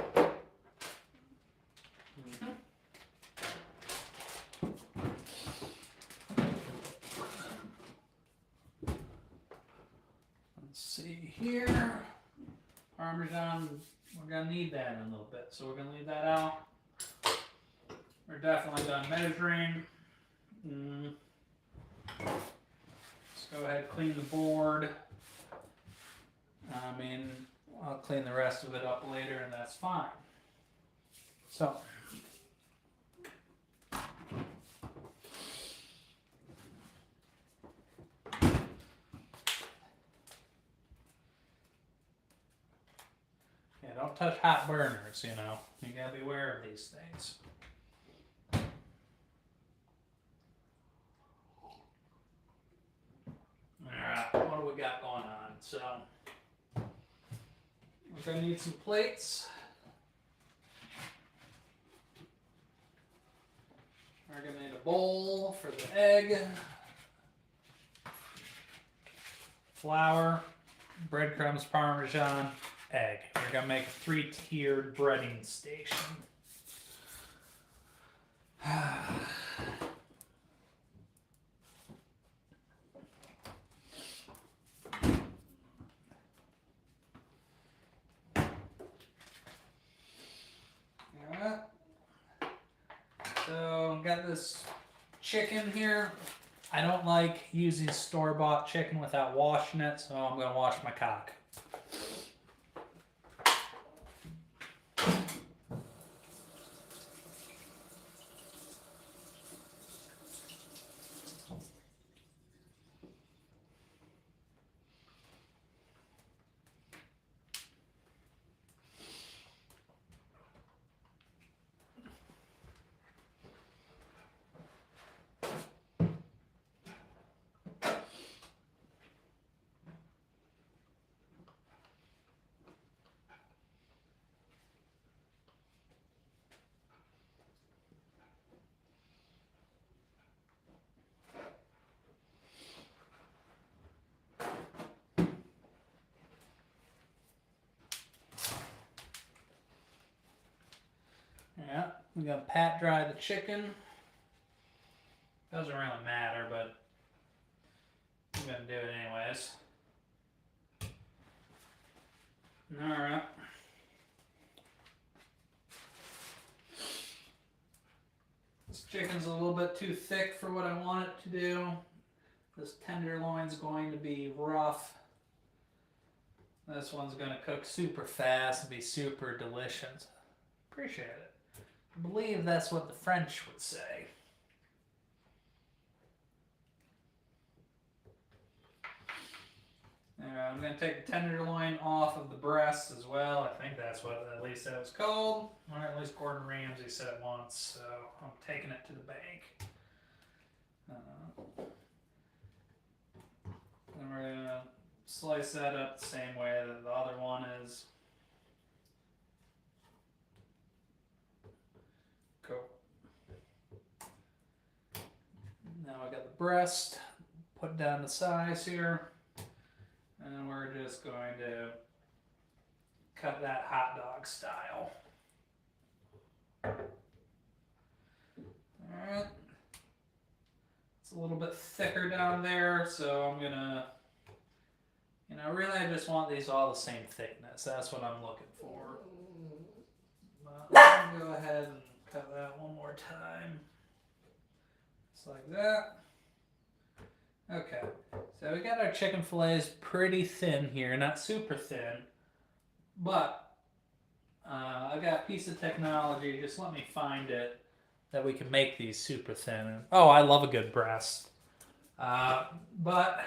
see here. Parmesan, we're going to need that in a little bit, so we're going to leave that out. We're definitely done measuring. Let's go ahead and clean the board. I'll clean the rest of it up later, and that's fine. So, yeah, don't touch hot burners, you know. You gotta be aware of these things. Alright, what do we got going on? So, we're going to need some plates. We're going to need a bowl for the egg, flour, breadcrumbs, Parmesan, egg. We're going to make a 3-tiered breading station. So, got this chicken here. I don't like using store-bought chicken without washing it, so I'm going to wash my cock. Yeah, we're going to pat dry the chicken. Doesn't really matter, but I'm going to do it anyways. Alright. This chicken's a little bit too thick for what I want it to do. This tenderloin's going to be rough. This one's going to cook super fast and be super delicious. Appreciate it. I believe that's what the French would say. I'm going to take the tenderloin off of the breast as well. I think that's what at least that was called. Or at least Gordon Ramsay said it once, so I'm taking it to the bank. Then we're going to slice that up the same way that the other one is. Cool. Now I got the breast put down to size here. And we're just going to cut that hot dog style. Alright. It's a little bit thicker down there, so I'm gonna, really I just want these all the same thickness. That's what I'm looking for. But I'm gonna go ahead and cut that one more time. Just like that. Okay, so we got our chicken fillets pretty thin here, not super thin, but I got a piece of technology, just let me find it, that we can make these super thin. Oh, I love a good breast. But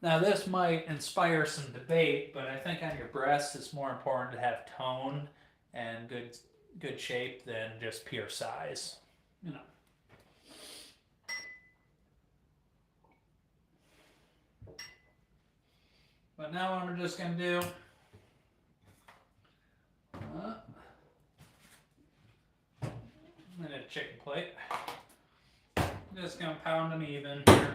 now this might inspire some debate, but I think on your breast it's more important to have tone and good shape than just pure size. you know. But now what I'm just gonna do, I'm gonna chicken plate. Just gonna pound them even here.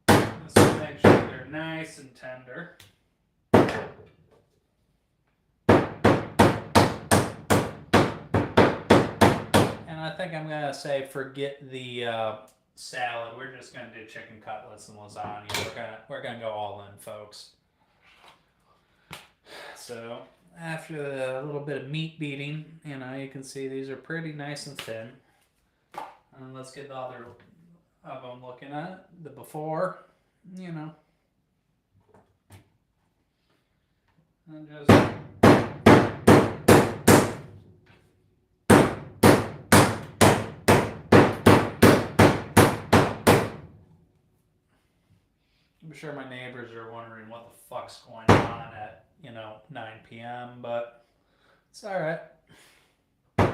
Just to make sure they're nice and tender. And I think I'm gonna say forget the salad. We're just gonna do chicken cutlets and lasagna. We're gonna go all in, folks. So after a little bit of meat beating, you know, you can see these are pretty nice and thin. And let's get the other of them looking at the before, you know. And just I'm sure my neighbors are wondering what the fuck's going on at, 9 p.m., but it's alright. I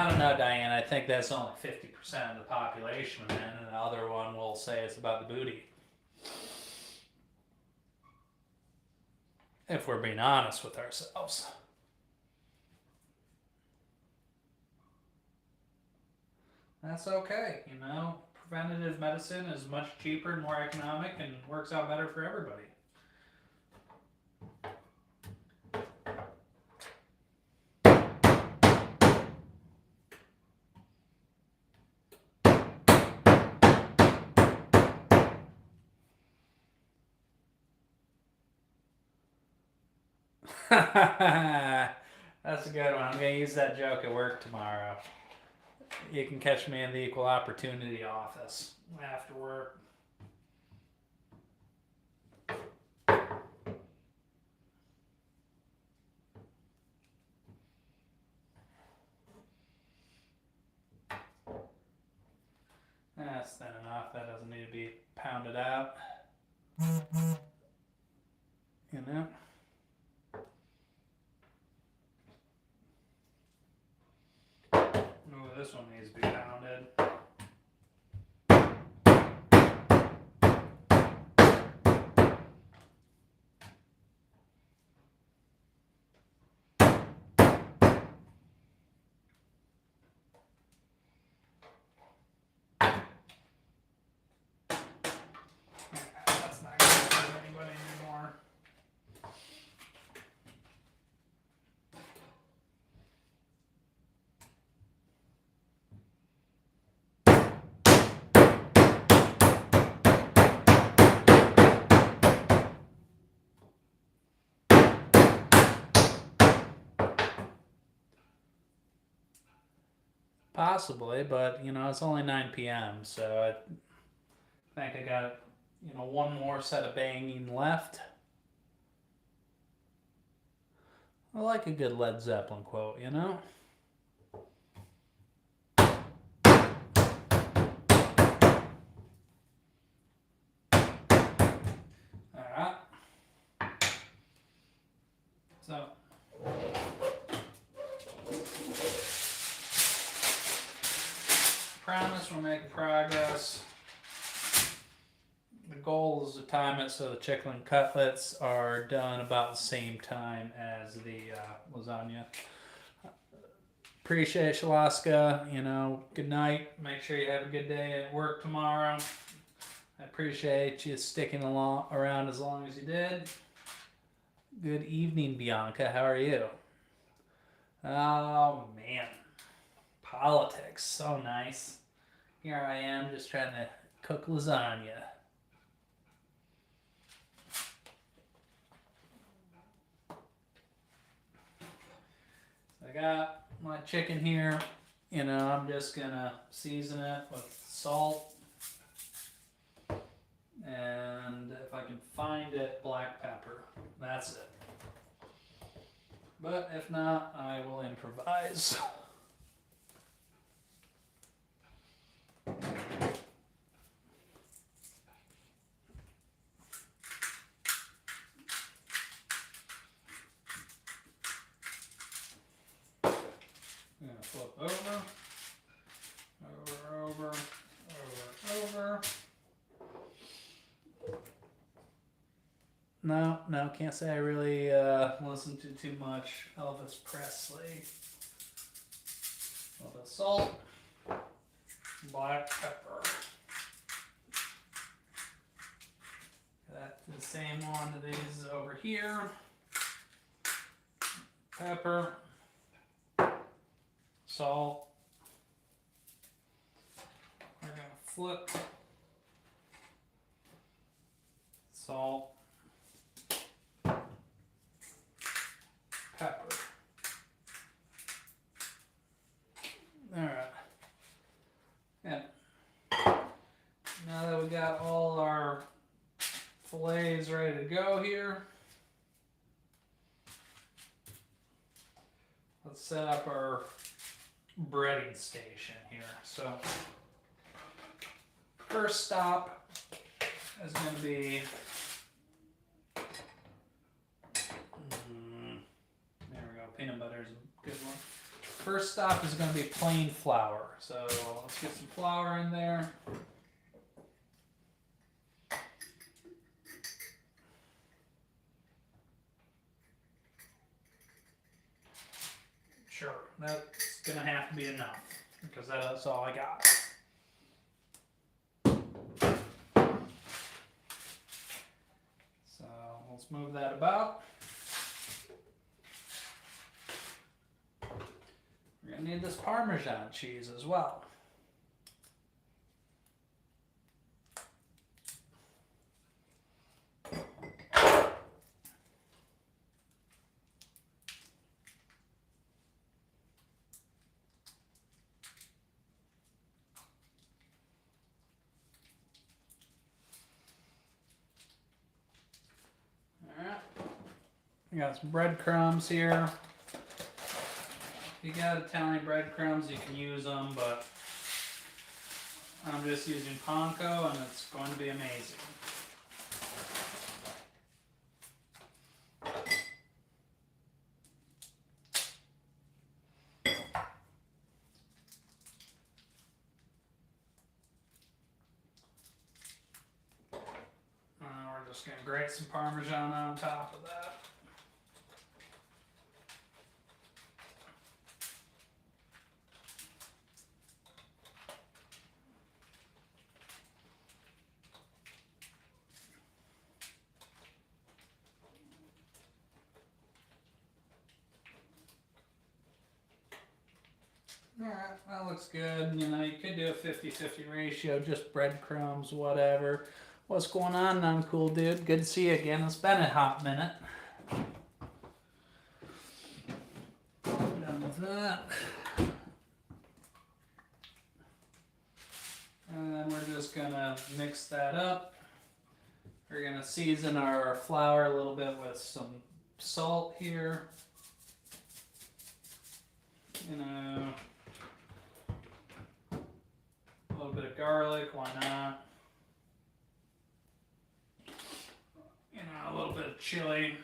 don't know, Diane. I think that's only 50% of the population, and the other one will say it's about the booty. If we're being honest with ourselves. That's okay, Preventative medicine is much cheaper and more economic and works out better for everybody. That's a good one. I'm going to use that joke at work tomorrow. You can catch me in the equal opportunity office after work. That's thin enough. That doesn't need to be pounded out. Ooh, this one needs to be pounded. That's not going to hurt anybody anymore. Possibly, but it's only 9 p.m. so I think I got one more set of banging left. I like a good Led Zeppelin quote, Alright. So promise we're making progress. The goal is to time it so the chicken cutlets are done about the same time as the lasagna. Appreciate you, Alaska. Good night. Make sure you have a good day at work tomorrow. I appreciate you sticking around as long as you did. Good evening, Bianca. How are you? Oh, man. Politics. So nice. Here I am just trying to cook lasagna. I got my chicken here. I'm just going to season it with salt. And if I can find it, black pepper. That's it. But if not, I will improvise. No, can't say I really listened to too much Elvis Presley. A little bit of salt, black pepper. That's the same one that is over here. Pepper, salt. We're gonna flip. Salt. Pepper. Alright. And now that we got all our fillets ready to go here, let's set up our breading station here. So, first stop is going to be, there we go, peanut butter is a good one. First stop is going to be plain flour. So let's get some flour in there. Sure, that's going to have to be enough because that's all I got. So let's move that about. We're going to need this Parmesan cheese as well. Alright, we got some breadcrumbs here. If you got Italian breadcrumbs, you can use them, but I'm just using panko and it's going to be amazing. We're just going to grate some Parmesan on top of that. Alright, that looks good. You know, you could do a 50-50 ratio, just breadcrumbs, whatever. What's going on, Uncool Dude? Good to see you again. It's been a hot minute. Done with that. And then we're just gonna mix that up. We're gonna season our flour a little bit with some salt here. You know, a little bit of garlic, why not? You know, a little bit of chili.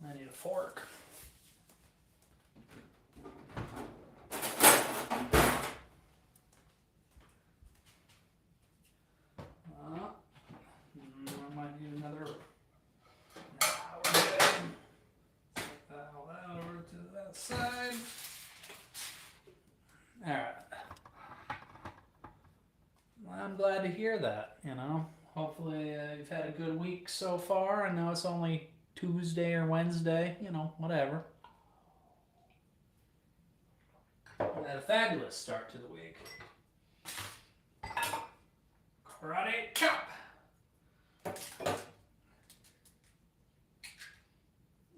I need a fork. I might need another. Nah, we're good. Take that all out over to that side. Alright. Well, I'm glad to hear that, you know. Hopefully you've had a good week so far. I know it's only Tuesday or Wednesday, you know, whatever. We had a fabulous start to the week. Karate chop!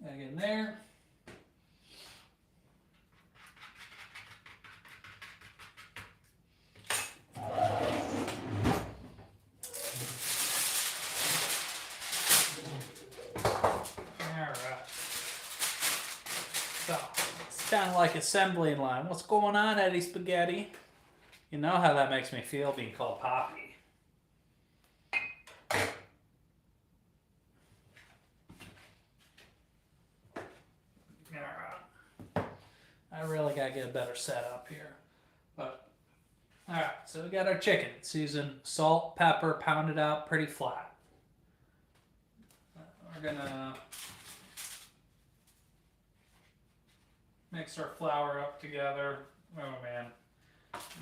Gotta get in there. So, it's kind of like assembly line. What's going on, Eddie Spaghetti? You know how that makes me feel being called Poppy. I really probably gotta get a better setup here. But alright, so we got our chicken. It's using salt, pepper, pounded out pretty flat. We're gonna mix our flour up together. Oh man,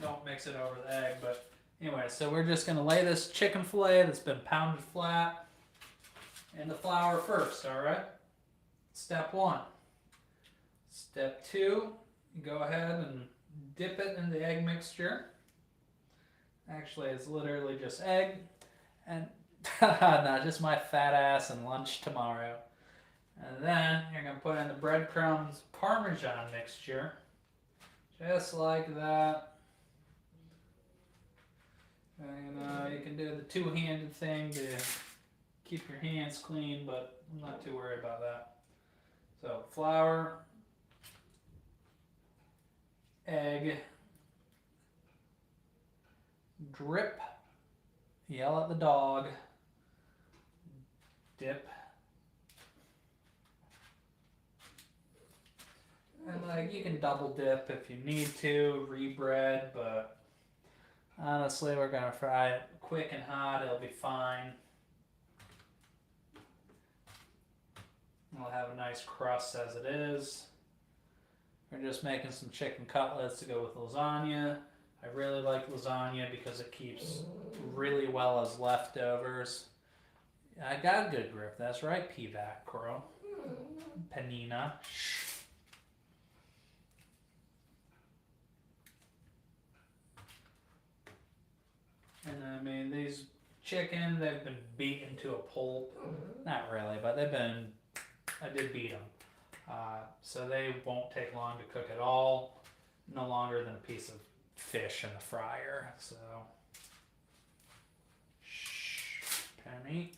don't mix it over the egg, but anyway, so we're just gonna lay this chicken fillet that's been pounded flat in the flour first, alright? Step 1. Step 2, you go ahead and dip it in the egg mixture. Actually, it's literally just egg and no, just my fat ass and lunch tomorrow. And then you're going to put in the breadcrumbs Parmesan mixture, just like that. And you can do the two-handed thing to keep your hands clean, but I'm not too worried about that. So flour, egg, drip, yell at the dog, dip, and like you can double dip if you need to, rebread, but honestly we're gonna fry it quick and hot, it'll be fine. It'll have a nice crust as it is. We're just making some chicken cutlets to go with lasagna. I really like lasagna because it keeps really well as leftovers. I got a good grip, that's right, P-Vac Crow. Panina. And I mean, these chicken, they've been beaten to a pulp. Not really, but I did beat them. So they won't take long to cook at all. No longer than a piece of fish in the fryer. So, shh, Penny.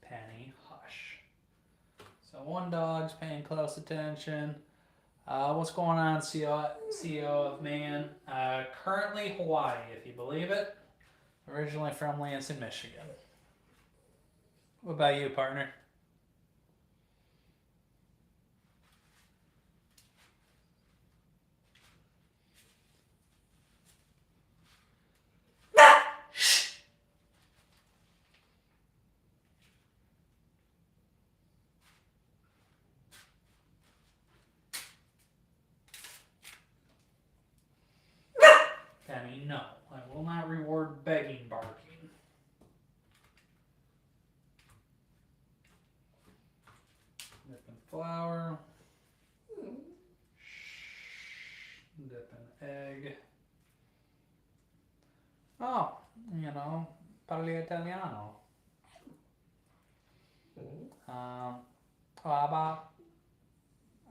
Penny, hush. So one dog's paying close attention. What's going on, CEO of Man? Currently Hawaii, if you believe it. Originally from Lansing, Michigan. What about you, partner? Penny, no. I will not reward begging barking. Dip in flour. Dip in egg. Oh, parli italiano.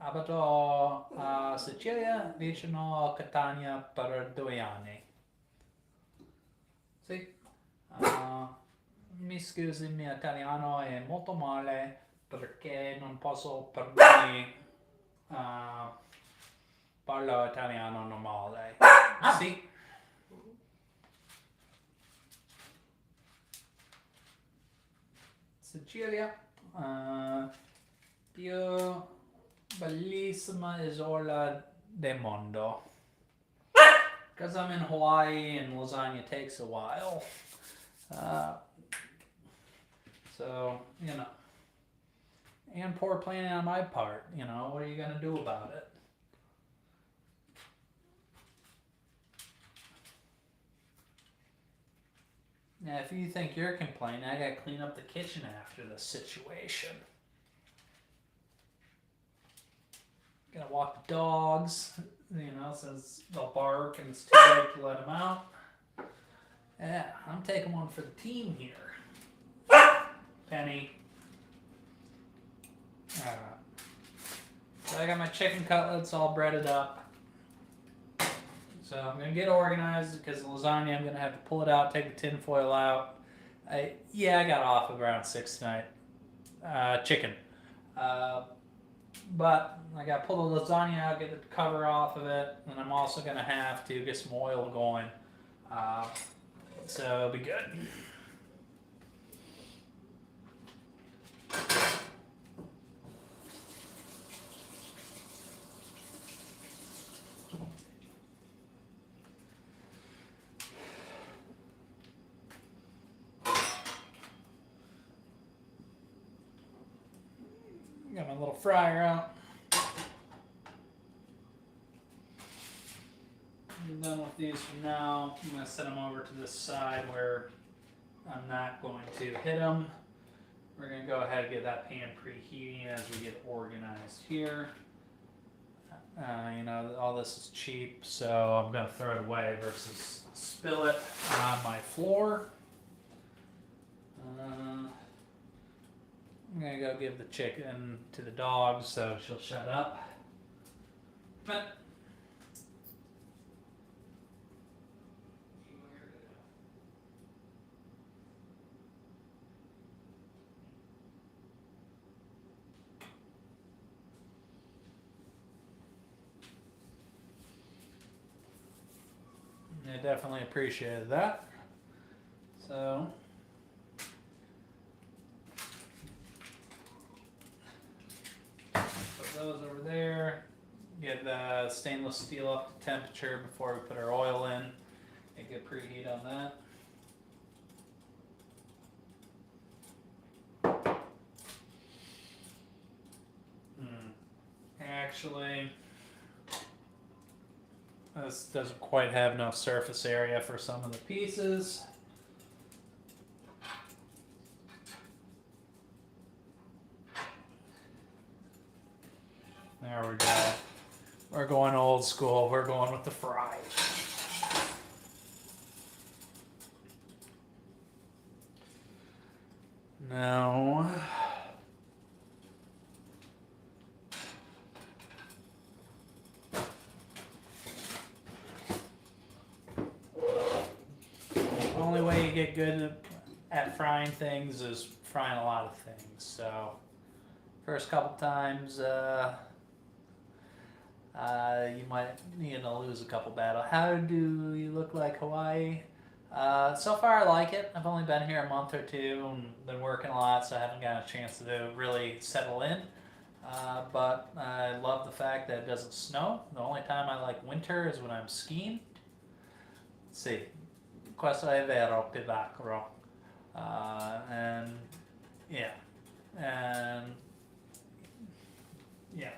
Abito a Sicilia vicino a Catania per 2 anni. Sì. Mi scusi, il mio italiano è molto male perché non posso parlo italiano normale. Sì. Sicilia, più bellissima isola del mondo. Because I'm in Hawaii and lasagna takes a while. So, and poor planning on my part, what are you going to do about it? Now, if you think you're complaining, I gotta clean up the kitchen after this situation. Gotta walk the dogs, since they'll bark and it's too late to let them out. Yeah, I'm taking one for the team here. Penny. Alright. So I got my chicken cutlets all breaded up. So I'm going to get organized because the lasagna, I'm going to have to pull it out, take the tin foil out. I got off of around 6 tonight. Chicken. But I got to pull the lasagna out, get the cover off of it, and I'm also going to have to get some oil going. So it'll be good. little fryer out. I'm done with these for now. I'm going to set them over to this side where I'm not going to hit them. We're going to go ahead and get that pan preheating as we get organized here. You know, all this is cheap, so I'm going to throw it away versus spill it on my floor. I'm going to go give the chicken to the dog so she'll shut up. But I definitely appreciated that. So put those over there. Get the stainless steel up to temperature before we put our oil in. And get preheat on that. Actually, this doesn't quite have enough surface area for some of the pieces. There we go. We're going old school. We're going with the fry. Now, the only way you get good at frying things is frying a lot of things. So, first couple times, you might need to lose a couple battles. How do you look like Hawaii? So far I like it. I've only been here a month or two and been working a lot, so I haven't gotten a chance to really settle in. But I love the fact that it doesn't snow. The only time I like winter is when I'm skiing. Let's see. Questo è vero, Pivacro. And yeah. And yeah.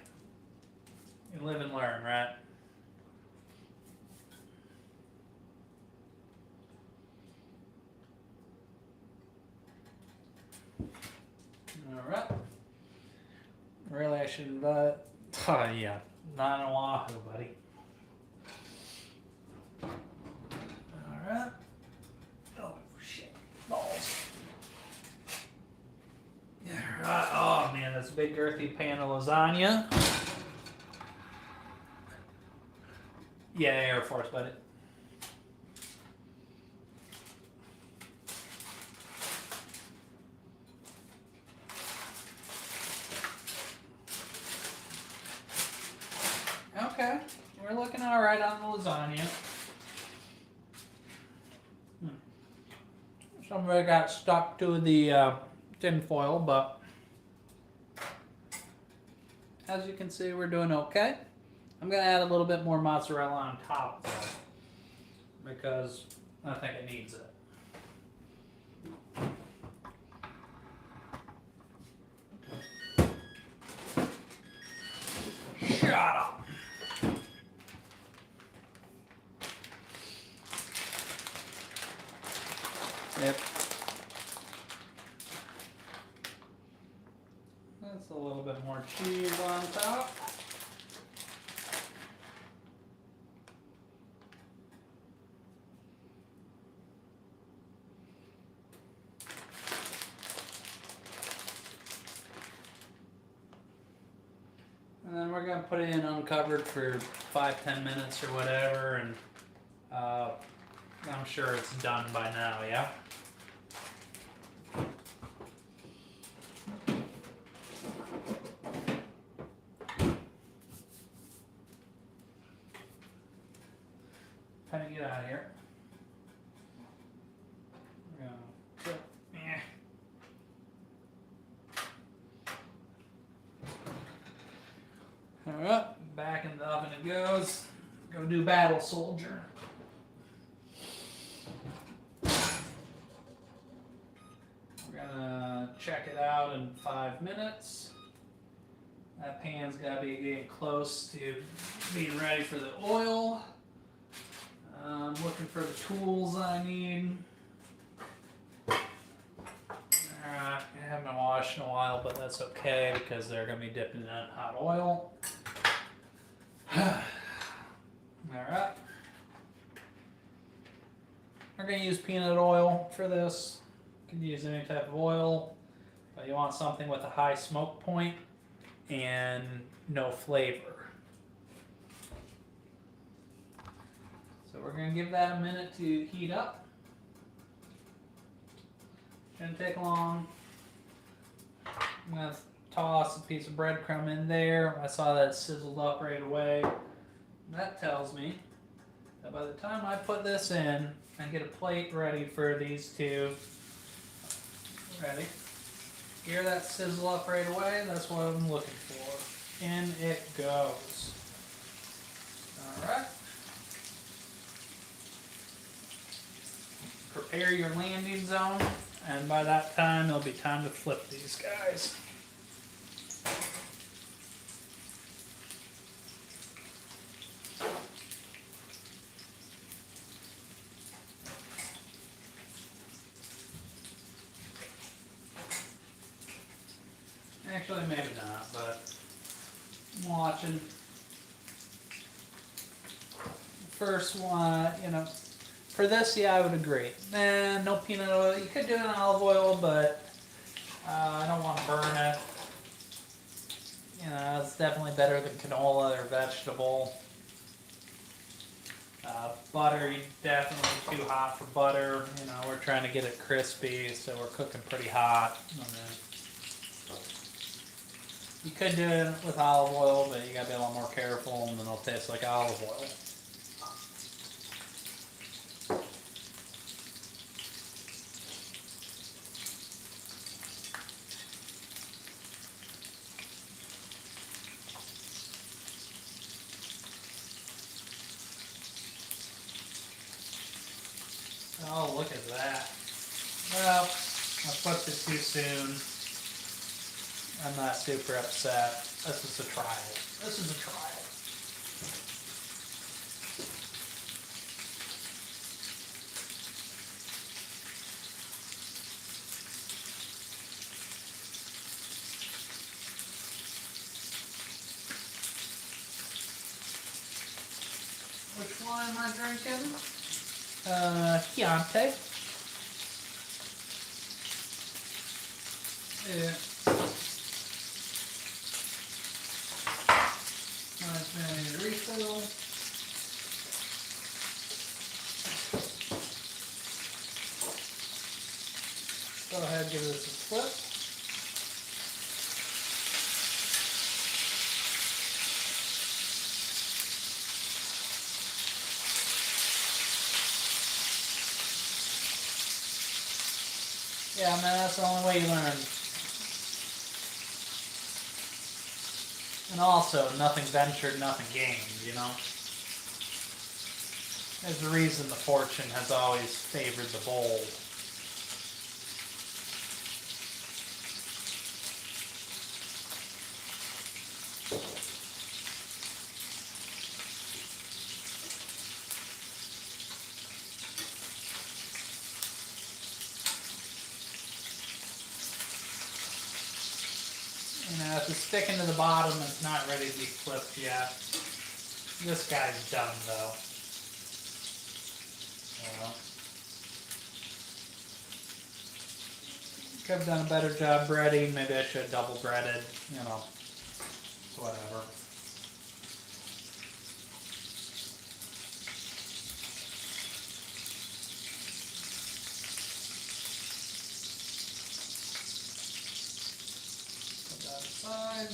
You live and learn, right? Alright. Really, I should invite. Oh, yeah. Not in Oahu, buddy. Alright. Oh, shit. Balls. Yeah, right. Oh, man, this big girthy pan of lasagna. Yeah, Air Force, buddy. Okay, we're looking all right on the lasagna. Some of it got stuck to the tin foil, but as you can see, we're doing okay. I'm going to add a little bit more mozzarella on top, though, because I think it needs it. Shut up. Yep. That's a little bit more cheese on top. And then we're going to put it in uncovered for 5-10 minutes or whatever, and I'm sure it's done by now, yeah? How do you get out of here? Alright, back in the oven it goes. Go do battle, soldier. We're gonna check it out in 5 minutes. That pan's got to be getting close to being ready for the oil. I'm looking for the tools I need. I haven't been washed in a while, but that's okay because they're going to be dipping in hot oil. Alright. We're going to use peanut oil for this. You can use any type of oil, but you want something with a high smoke point and no flavor. So we're going to give that a minute to heat up. Shouldn't take long. I'm going to toss a piece of breadcrumb in there. I saw that it sizzled up right away. That tells me that by the time I put this in and get a plate ready for these two, ready. Hear that sizzle up right away? That's what I'm looking for. In it goes. Alright. Prepare your landing zone, and by that time it'll be time to flip these guys. Actually, maybe not, but I'm watching. First one, for this, yeah, I would agree. No peanut oil. You could do it in olive oil, but I don't want to burn it. It's definitely better than canola or vegetable. Butter, definitely too hot for butter. We're trying to get it crispy, so we're cooking pretty hot. You could do it with olive oil, but you gotta be a lot more careful, and then it'll taste like olive oil. Oh, look at that. Well, I flipped it too soon. I'm not super upset. This is a trial. This is a trial. Which one am I drinking? Chianti. Yeah. Nice refill. Go ahead and give this a flip. Yeah, man, that's the only way you learn. And also, nothing ventured, nothing gained, There's a reason the fortune has always favored the bold. If it's sticking to the bottom, it's not ready to be flipped yet. This guy's done, though. Could have done a better job breading. Maybe I should have double breaded. Whatever. Put that aside.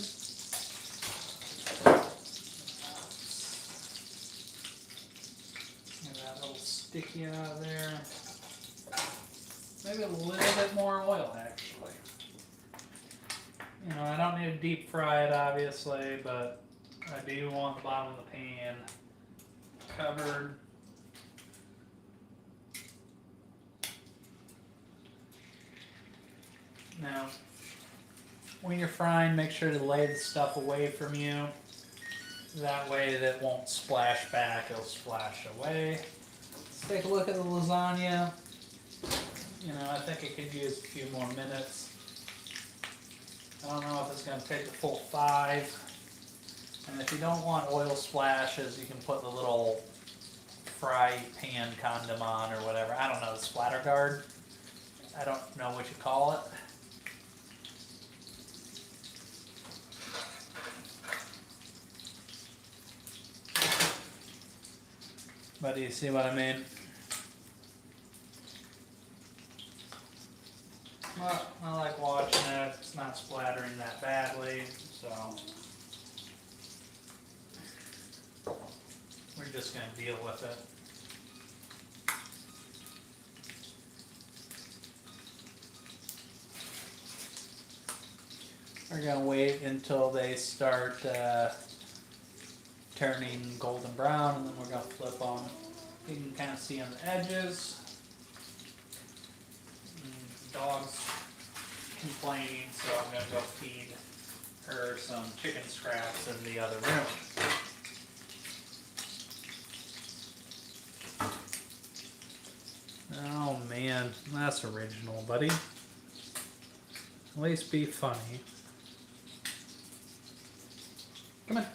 Get that little sticky out of there. Maybe a little bit more oil, actually. I don't need to deep fry it, obviously, but I do want the bottom of the pan covered. Now, when you're frying, make sure to lay the stuff away from you. That way that won't splash back, it'll splash away. Let's take a look at the lasagna. You know, I think it could use a few more minutes. I don't know if it's going to take the full 5. And if you don't want oil splashes, you can put the little fry pan condom on or whatever. I don't know, the splatter guard. I don't know what you call it. But do you see what I mean? Well, I like watching it. It's not splattering that badly, so we're just going to deal with it. We're going to wait until they start turning golden brown, and then we're going to flip them. You can kind of see on the edges. Dog's complaining, so I'm going to go feed her some chicken scraps in the other room. Oh man, that's original, buddy. At least be funny. Come on.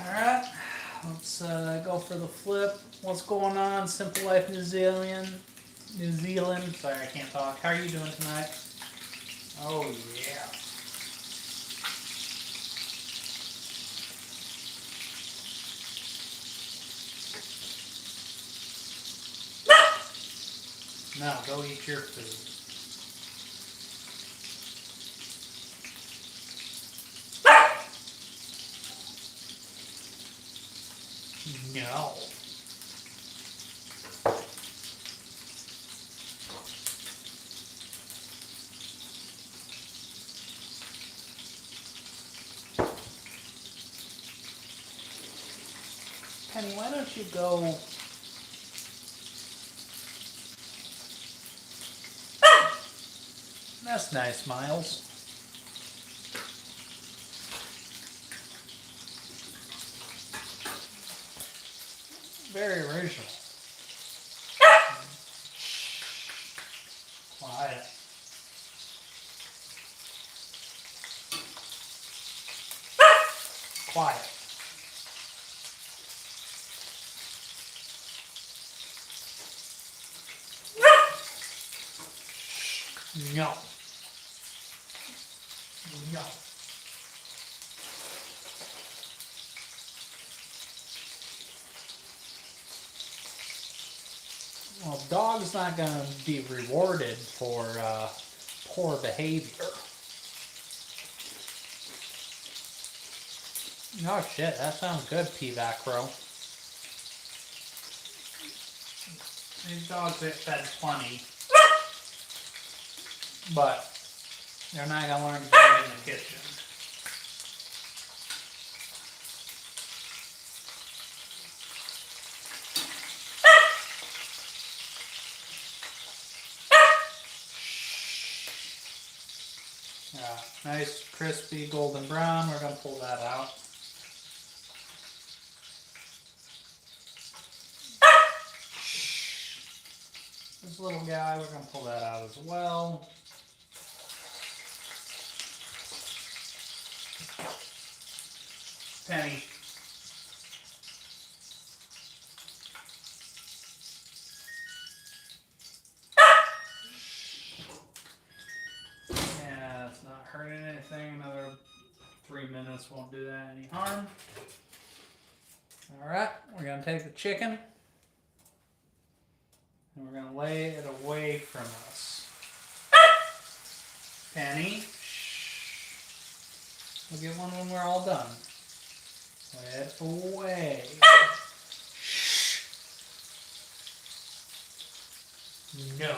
Alright, let's go for the flip. What's going on, Simple Life New Zealand? Sorry, I can't talk. How are you doing tonight? Oh yeah. Now go eat your food. No. Penny, why don't you go... That's nice, Miles. Very original. Quiet. Quiet. No. No. Well, dog's not going to be rewarded for poor behavior. Oh shit, that sounds good, P-Vac Crow. These dogs get fed plenty, but they're not going to learn to do it in the kitchen. Nice, crispy, golden brown. We're going to pull that out. This little guy, we're going to pull that out as well. Penny. 3 minutes won't do that any harm. Alright, we're going to take the chicken and we're going to lay it away from us. Penny, shh. We'll get one when we're all done. Lay it away. Shh. No.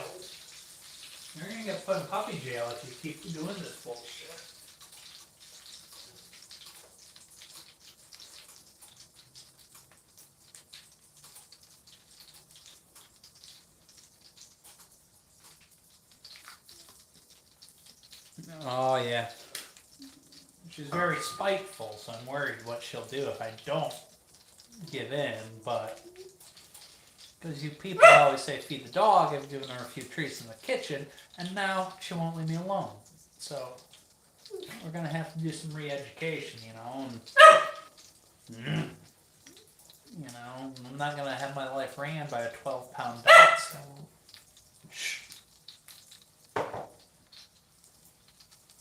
You're going to get put in puppy jail if you keep doing this bullshit. Oh, yeah. She's very spiteful, so I'm worried what she'll do if I don't give in, but because you people always say feed the dog, I've given her a few treats in the kitchen, and now she won't leave me alone. So we're going to have to do some re-education, you know, and, you know, I'm not going to have my life ran by a 12-pound dog, so shh. Come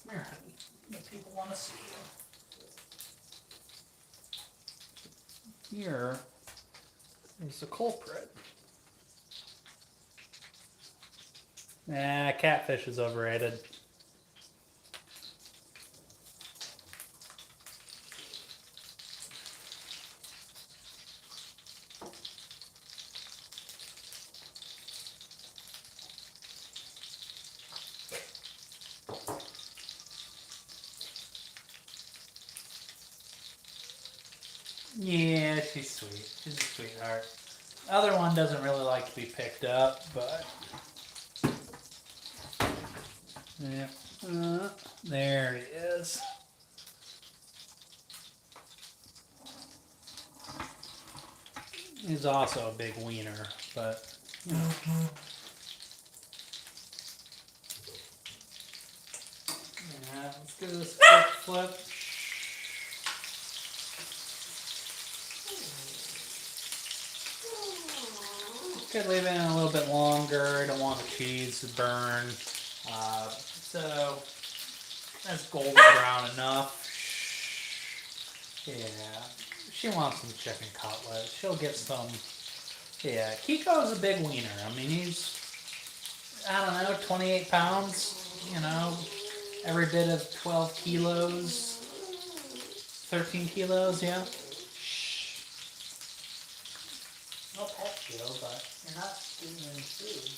here, honey. The people want to see you. Here is the culprit. Nah, catfish is overrated. Yeah, she's sweet. She's a sweetheart. The other one doesn't really like to be picked up, but yeah, there he is. He's also a big wiener, but you know. Yeah, let's do this quick flip. Could leave it in a little bit longer. I don't want the cheese to burn. So that's golden brown enough. Yeah, she wants some chicken cutlets. She'll get some. Yeah, Kiko's a big wiener. I mean, he's, I don't know, 28 pounds. You know, every bit of 12 kilos, 13 kilos, yeah. No pet deal, but you're not giving any food.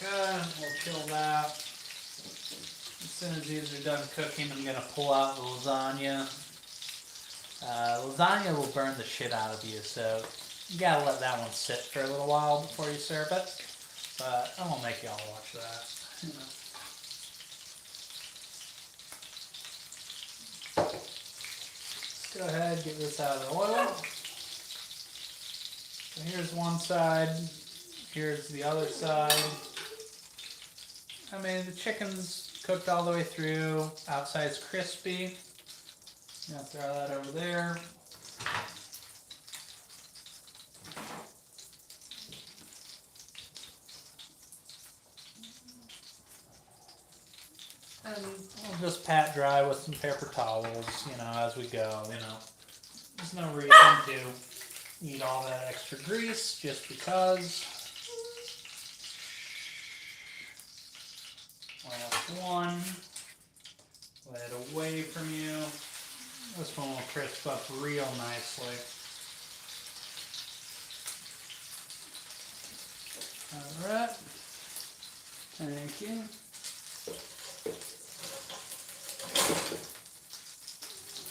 Okay, we'll chill that. As soon as these are done cooking, I'm going to pull out the lasagna. Lasagna will burn the shit out of you, so you gotta let that one sit for a little while before you serve it. But I won't make y'all watch that. You know. Let's go ahead, get this out of the oil. So here's one side, here's the other side. I mean, the chicken's cooked all the way through, outside's crispy. I'm gonna throw that over there. And we'll just pat dry with some paper towels, you know, as we go, you know. There's no reason to eat all that extra grease just because. Last one. Lay it away from you. This one will crisp up real nicely. Alright. Thank you.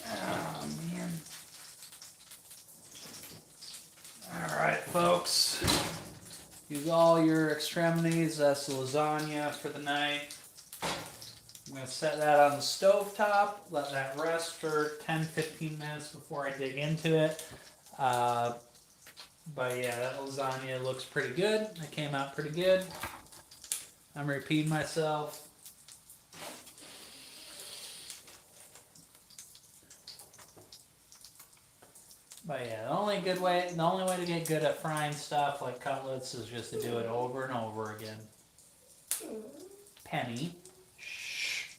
Oh man. Alright folks. Use all your extremities. That's the lasagna for the night. I'm going to set that on the stove top, let that rest for 10-15 minutes before I dig into it. But yeah, that lasagna looks pretty good. It came out pretty good. I'm repeating myself. But yeah, the only way to get good at frying stuff like cutlets is just to do it over and over again. Penny. Shh.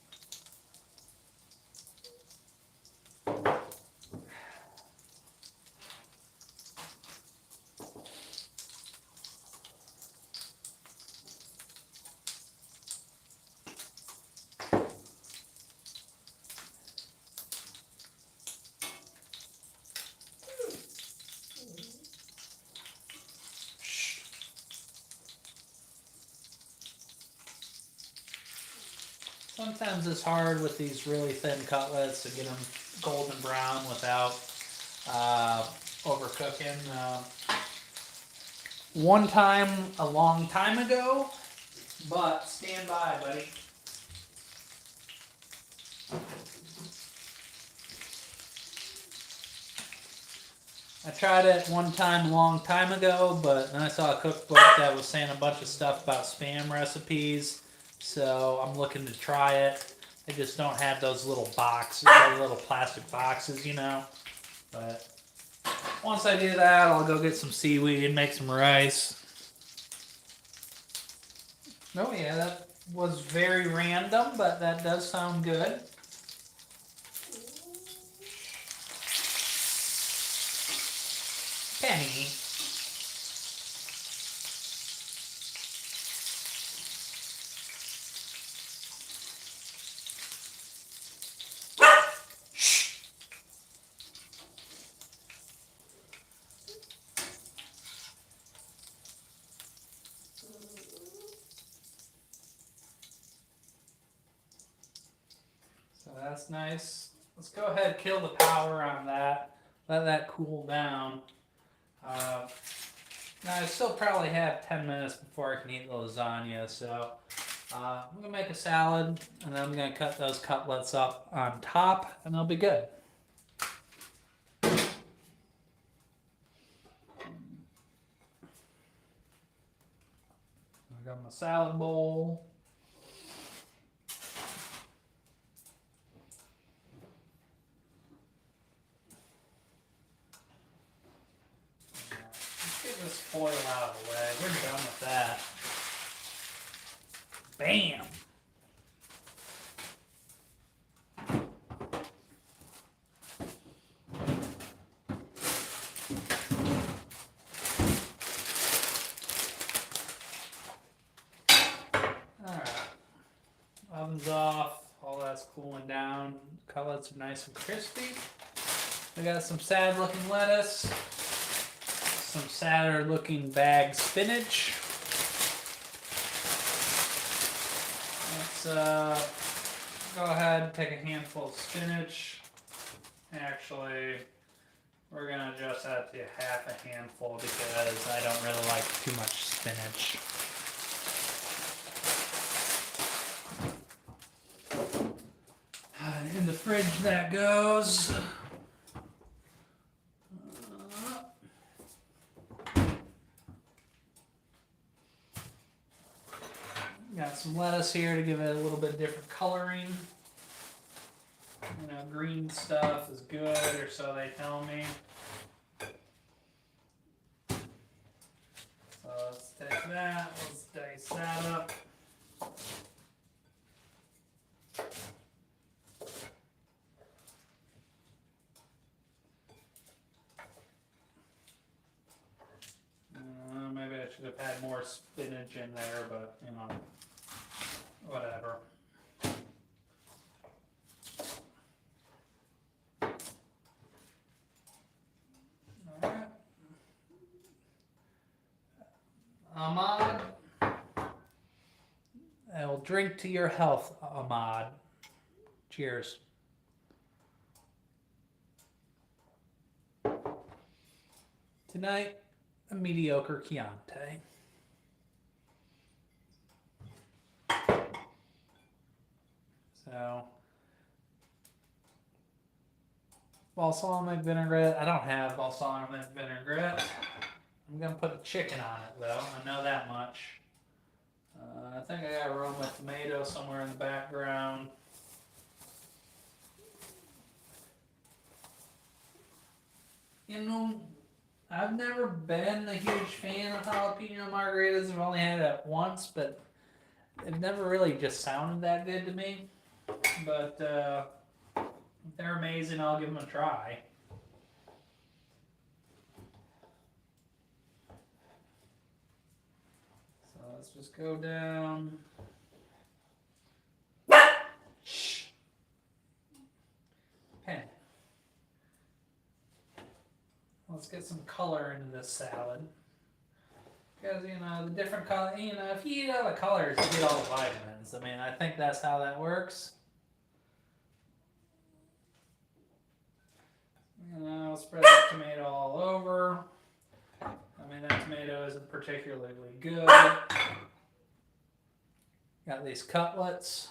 Sometimes it's hard with these really thin cutlets to get them golden brown without overcooking. One time, a long time ago, but stand by, buddy. I tried it one time a long time ago, but then I saw a cookbook that was saying a bunch of stuff about spam recipes, so I'm looking to try it. I just don't have those little boxes, those little plastic boxes, you know. But once I do that, I'll go get some seaweed and make some rice. Oh yeah, that was very random, but that does sound good. Penny. So that's nice. Let's go ahead and kill the power on that. Let that cool down. Now I still probably have 10 minutes before I can eat the lasagna, so I'm going to make a salad, and then I'm going to cut those cutlets up on top, and they'll be good. I got my salad bowl. This foil out of the way. We're done with that. Bam! Alright. Oven's off. All that's cooling down. Cutlets are nice and crispy. We got some sad looking lettuce. Some sadder looking bagged spinach. Let's go ahead and take a handful of spinach. Actually, we're going to adjust that to half a handful because I don't really like too much spinach. In the fridge that goes. Got some lettuce here to give it a little bit different coloring. You know, green stuff is good, or so they tell me. So let's take that, let's dice that up. Maybe I should have had more spinach in there, but you know, whatever. Alright. Ahmad, I will drink to your health, Ahmad. Cheers. Tonight, a mediocre Chianti. So, balsamic vinaigrette. I don't have balsamic vinaigrette. I'm going to put a chicken on it, though. I know that much. I think I got Roma tomato somewhere in the background. You know, I've never been a huge fan of jalapeno margaritas. I've only had it once, but it never really just sounded that good to me. But if they're amazing, I'll give them a try. So let's just go down. Shh. Pen. Let's get some color into this salad. Because, you know, the different color, you know, if you eat all the colors, you get all the vitamins. I mean, I think that's how that works. You know, spread the tomato all over. I mean, that tomato isn't particularly good. Got these cutlets.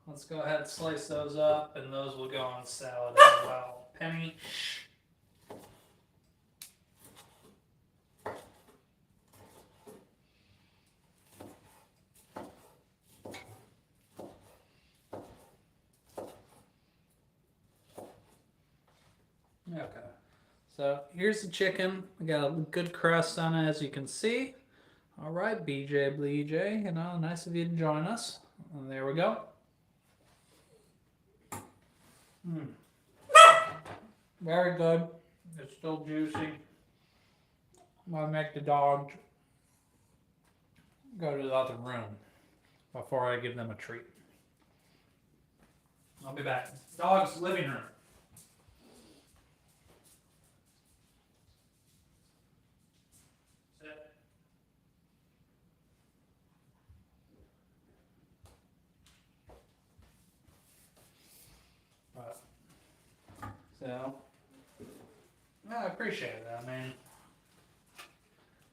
Let's go ahead and slice those up, and those will go on the salad as well. Penny. Okay, so here's the chicken. We got a good crust on it, as you can see. All right, BJ BJ, you know, nice of you to join us. And there we go. Very good. It's still juicy. I'm gonna make the dogs go to the other room before I give them a treat. I'll be back. Dog's living room. So, I appreciate that. I mean,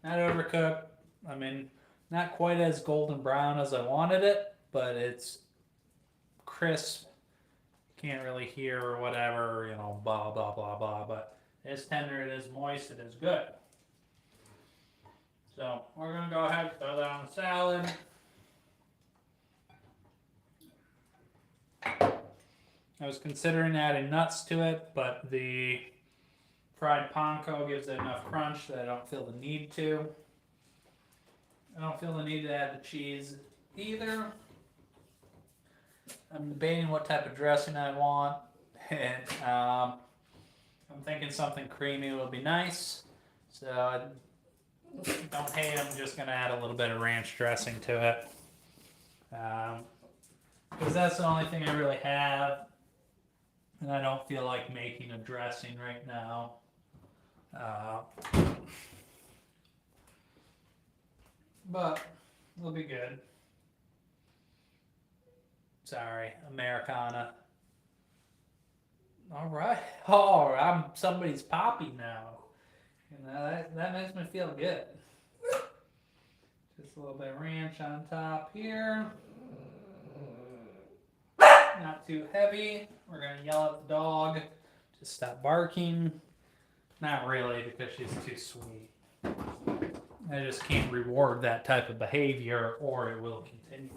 not overcooked. I mean, not quite as golden brown as I wanted it, but it's crisp. Can't really hear or whatever, you know, blah, blah, blah, blah. But it's tender, it is moist, it is good. So, we're going to go ahead and throw that on the salad. I was considering adding nuts to it, but the fried panko gives it enough crunch that I don't feel the need to. I don't feel the need to add the cheese either. I'm debating what type of dressing I want, and I'm thinking something creamy would be nice. So I don't hate it. I'm just going to add a little bit of ranch dressing to it. Because that's the only thing I really have. And I don't feel like making a dressing right now. But it'll be good. Sorry, Americana. All right. Oh, I'm somebody's poppy now. You know, that makes me feel good. Just a little bit of ranch on top here. Not too heavy. We're going to yell at the dog to stop barking. Not really, because she's too sweet. I just can't reward that type of behavior, or it will continue.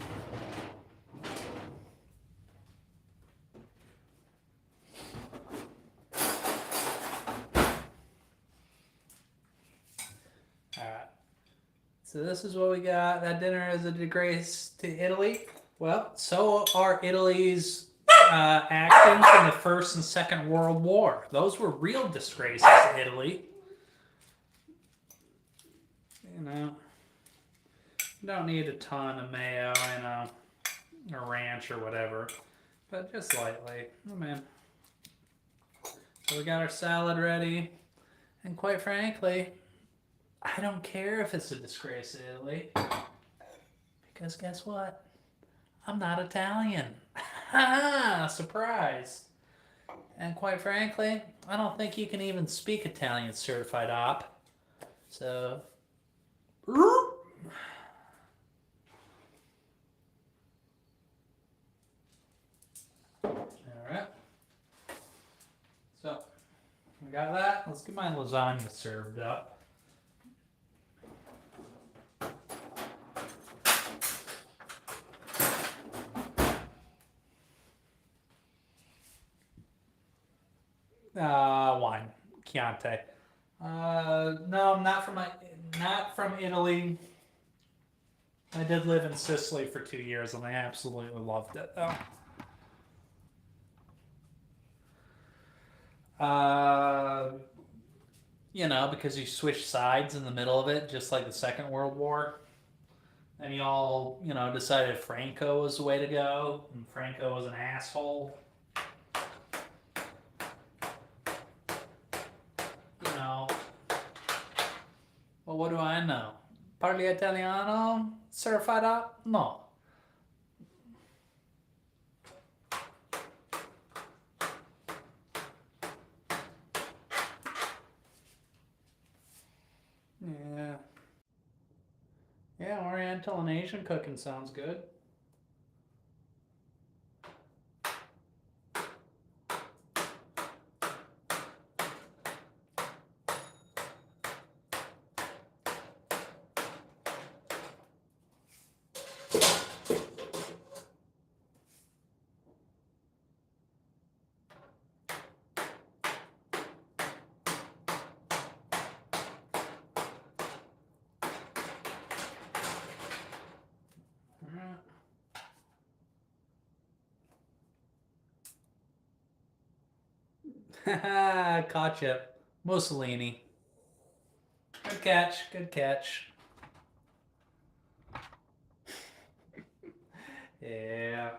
Alright. So this is what we got. That dinner is a disgrace to Italy. Well, so are Italy's actions in the First and Second World War. Those were real disgraces to Italy. You know, you don't need a ton of mayo, you know, or ranch or whatever, but just lightly. Oh man. So we got our salad ready, and quite frankly, I don't care if it's a disgrace to Italy, because guess what? I'm not Italian. Ha! Surprise. And quite frankly, I don't think you can even speak Italian certified op. So, all right. So, we got that. Let's get my lasagna served up. Wine. Chianti. No, not from Italy. I did live in Sicily for 2 years, and I absolutely loved it. Uh, because you switch sides in the middle of it, just like the Second World War. And you all, decided Franco was the way to go, and Franco was an asshole. Well, what do I know? Parli Italiano? Certified up? No. Yeah. Yeah, Oriental and Asian cooking sounds good. Haha, caught you. Mussolini. Good catch, good catch. Yeah.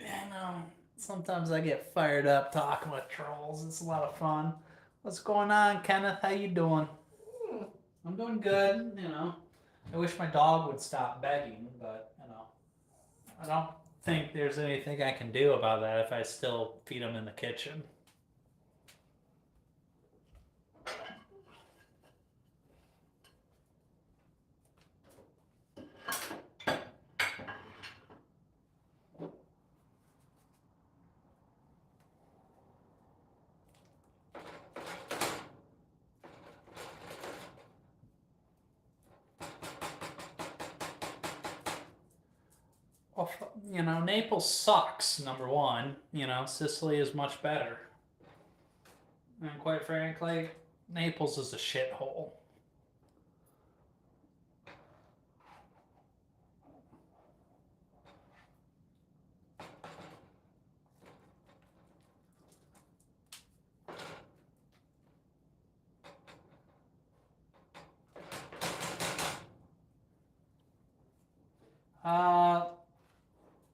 I know. Sometimes I get fired up talking with trolls. It's a lot of fun. What's going on, Kenneth? How you doing? I'm doing good, I wish my dog would stop begging, but, I don't think there's anything I can do about that if I still feed him in the kitchen. Well, Naples sucks, number one. Sicily is much better. And quite frankly, Naples is a shithole.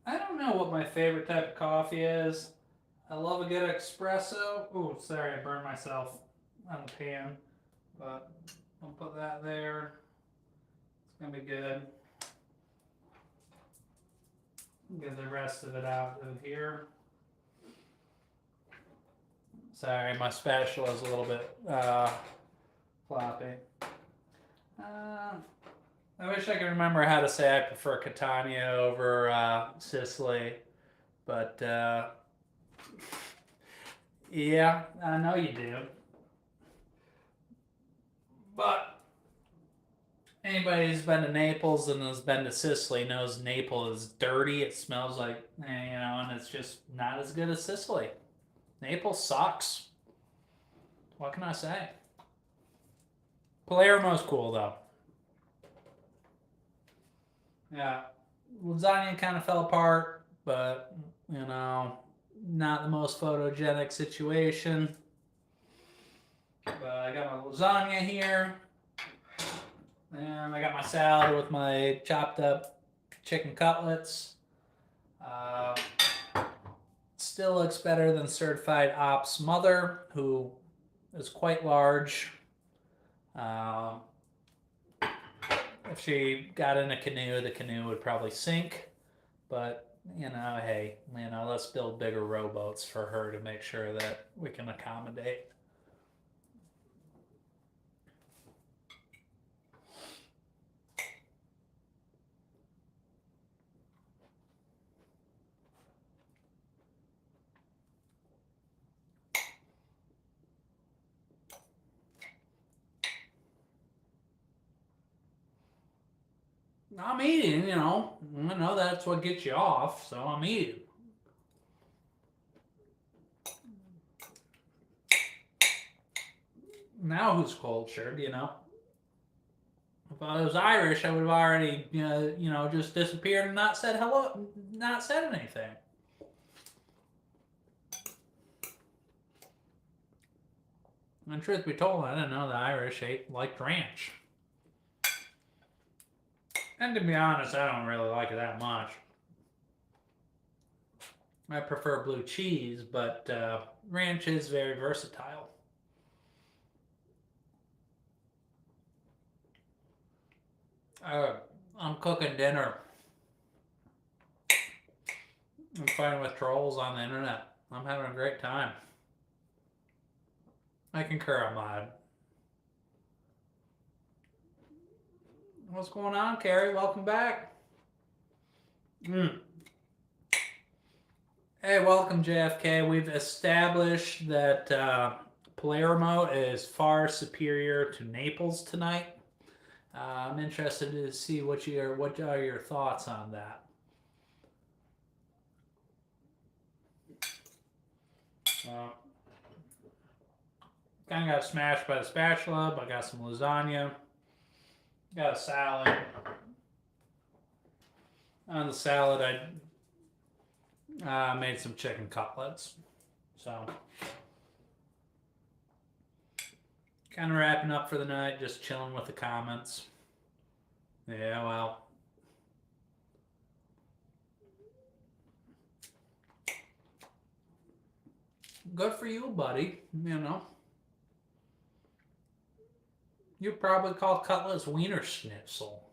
I don't know what my favorite type of coffee is. I love a good espresso. Ooh, sorry, I burned myself on the pan. But I'll put that there. It's gonna be good. Get the rest of it out of here. Sorry, my spatula is a little bit floppy. I wish I could remember how to say I prefer Catania over Sicily, but yeah, I know you do. But anybody who's been to Naples and has been to Sicily knows Naples is dirty. It smells like, and it's just not as good as Sicily. Naples sucks. What can I say? Palermo's cool though. Yeah, lasagna kind of fell apart, but not the most photogenic situation. But I got my lasagna here, and I got my salad with my chopped up chicken cutlets. Still looks better than Certified Ops Mother, who is quite large. If she got in a canoe, the canoe would probably sink. But, hey, let's build bigger rowboats for her to make sure that we can accommodate. I'm eating, I know that's what gets you off, so I'm eating. Now who's cultured, you know? If I was Irish, I would have already, just disappeared and not said hello, not said anything. And truth be told, I didn't know the Irish liked ranch. And to be honest, I don't really like it that much. I prefer blue cheese, but ranch is very versatile. I'm cooking dinner. I'm fighting with trolls on the internet. I'm having a great time. I concur, Ahmad. What's going on, Carrie? Welcome back. Hey, welcome, JFK. We've established that Palermo is far superior to Naples tonight. I'm interested to see what are your thoughts on that. Kind of got smashed by the spatula, but I got some lasagna. Got a salad. On the salad, I made some chicken cutlets. So, kind of wrapping up for the night, just chilling with the comments. Yeah, well. Good for you, buddy. You know. You probably call cutlets Wiener Schnitzel.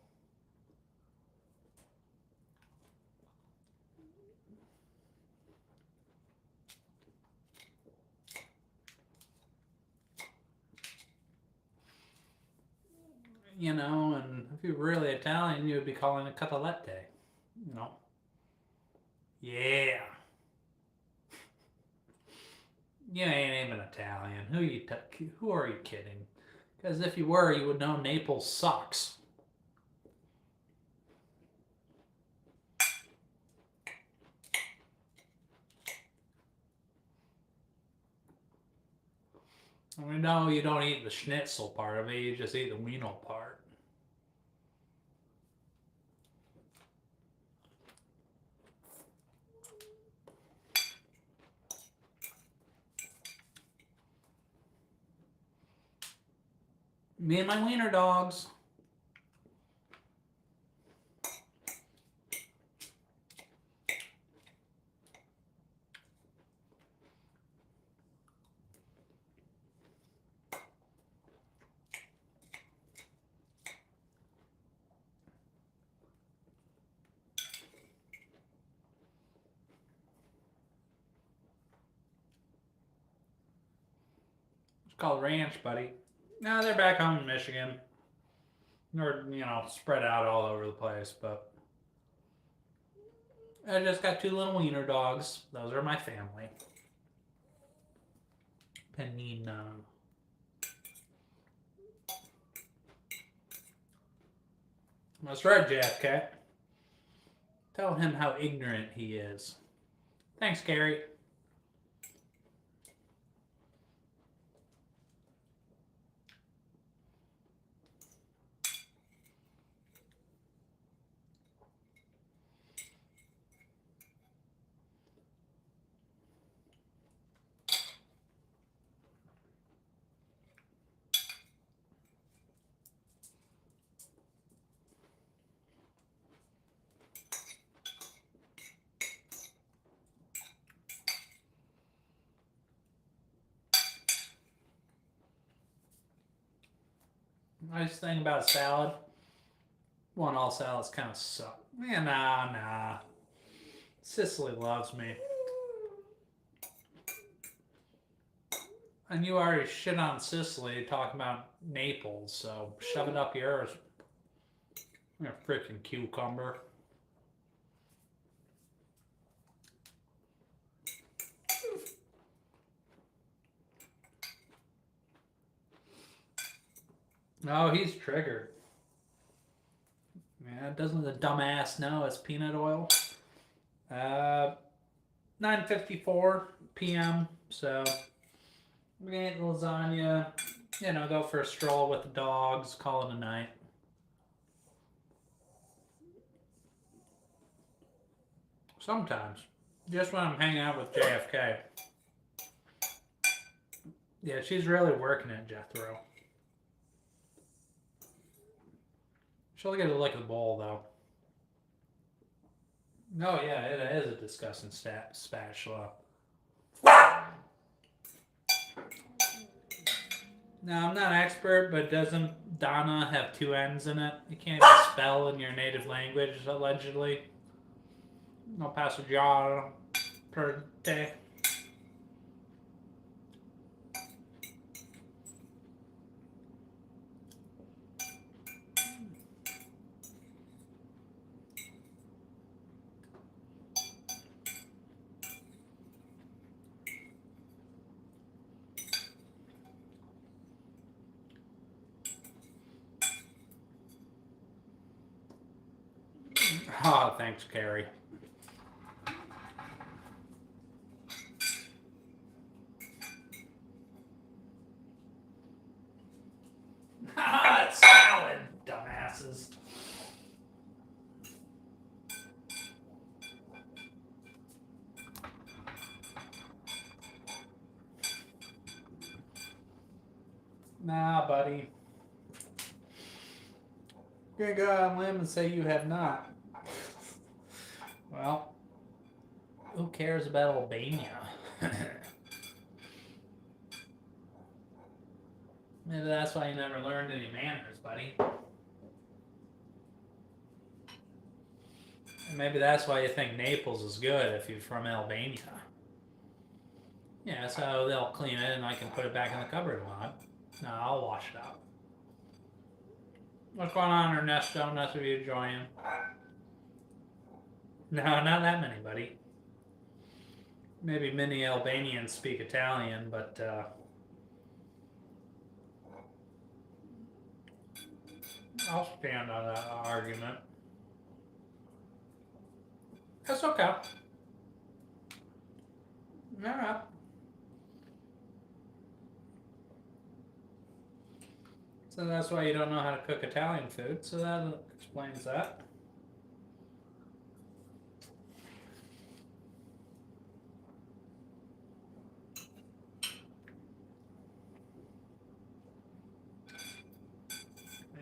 You know, and if you're really Italian, you would be calling it cotolette. You know. Yeah. You ain't even Italian. Who are you kidding? Because if you were, you would know Naples sucks. We know you don't eat the schnitzel part of it, you just eat the wiener part. Me and my wiener dogs. It's called ranch, buddy. No, they're back home in Michigan. They're, spread out all over the place, but I just got 2 little wiener dogs. Those are my family. Panina. That's right, JFK. Tell him how ignorant he is. Thanks, Gary. Nice thing about a salad, all salads kind of suck. Yeah, nah. Sicily loves me. And you already shit on Sicily talking about Naples, so shove it up yours. You're a freaking cucumber. Oh, he's triggered. Yeah, doesn't the dumbass know it's peanut oil? 9:54 p.m. So we're gonna eat lasagna. go for a stroll with the dogs, call it a night. Sometimes. Just when I'm hanging out with JFK. Yeah, she's really working it, Jethro. She'll get a lick of the bowl, though. Oh, yeah, it is a disgusting spatula. Now, I'm not an expert, but doesn't Donna have two N's in it? You can't even spell in your native language, allegedly. No passaggiato per day. Oh, thanks, Carrie. It's salad, dumbasses. Nah, buddy. You're gonna go out on a limb and say you have not. Well, who cares about Albania? Maybe that's why you never learned any manners, buddy. And maybe that's why you think Naples is good if you're from Albania. Yeah, so they'll clean it and I can put it back in the cupboard a lot. No, I'll wash it out. What's going on, Ernesto? Nice of you to join. No, not that many, buddy. Maybe many Albanians speak Italian, but I'll stand on that argument. That's okay. Alright. So that's why you don't know how to cook Italian food, so that explains that.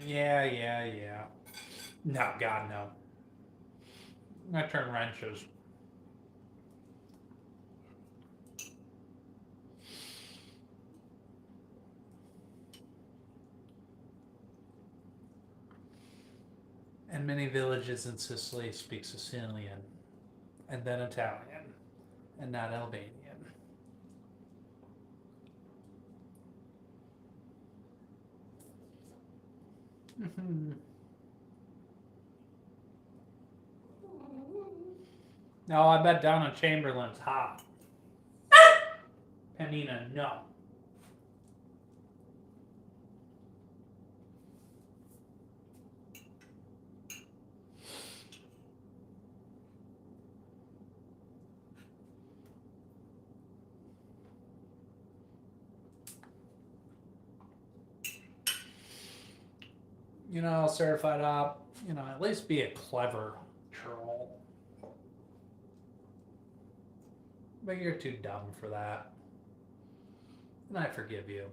Yeah. No, God, no. I turn wrenches. And many villages in Sicily speak Sicilian, and then Italian, and not Albanian. No, I bet Donna Chamberlain's hot. Penina, no. Certified op, at least be a clever troll. But you're too dumb for that. And I forgive you.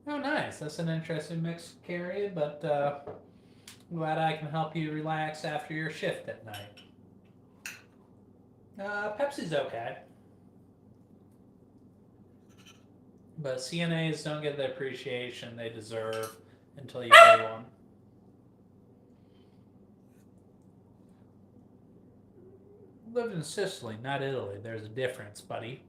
Oh, nice. That's an interesting mix, Carrie, but glad I can help you relax after your shift at night. Pepsi's okay. But CNAs don't get the appreciation they deserve until you get one. Lived in Sicily, not Italy. There's a difference, buddy.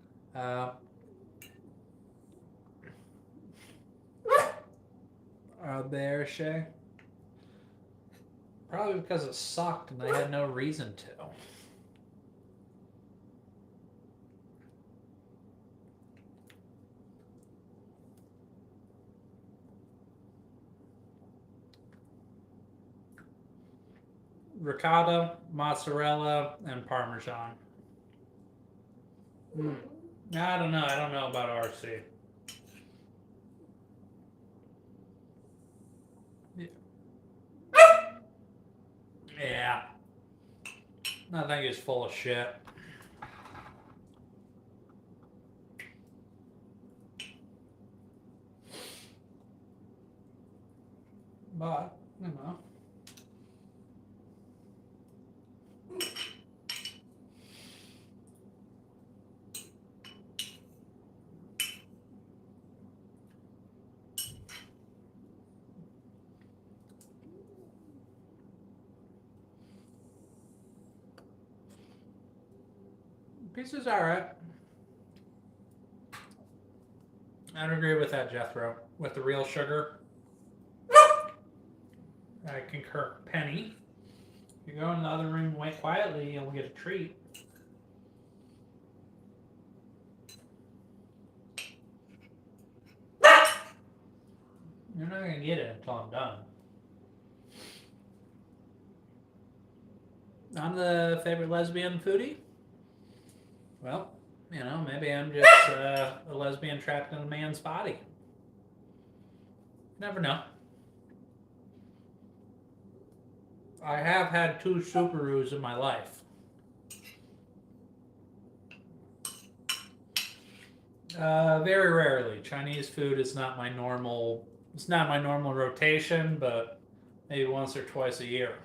There, Shay. Probably because it sucked and they had no reason to. Ricotta, mozzarella, and Parmesan. I don't know. I don't know about RC. Yeah. I think he's full of shit. But, you know. Pizza's alright. I'd agree with that, Jethro. With the real sugar, I concur. Penny, you go in the other room and wait quietly, you'll get a treat. You're not gonna get it until I'm done. I'm the favorite lesbian foodie. Well, you know, maybe I'm just a lesbian trapped in a man's body. Never know. I have had 2 Subarus in my life. Very rarely. Chinese food is not my normal. It's not my normal rotation, but maybe once or twice a year.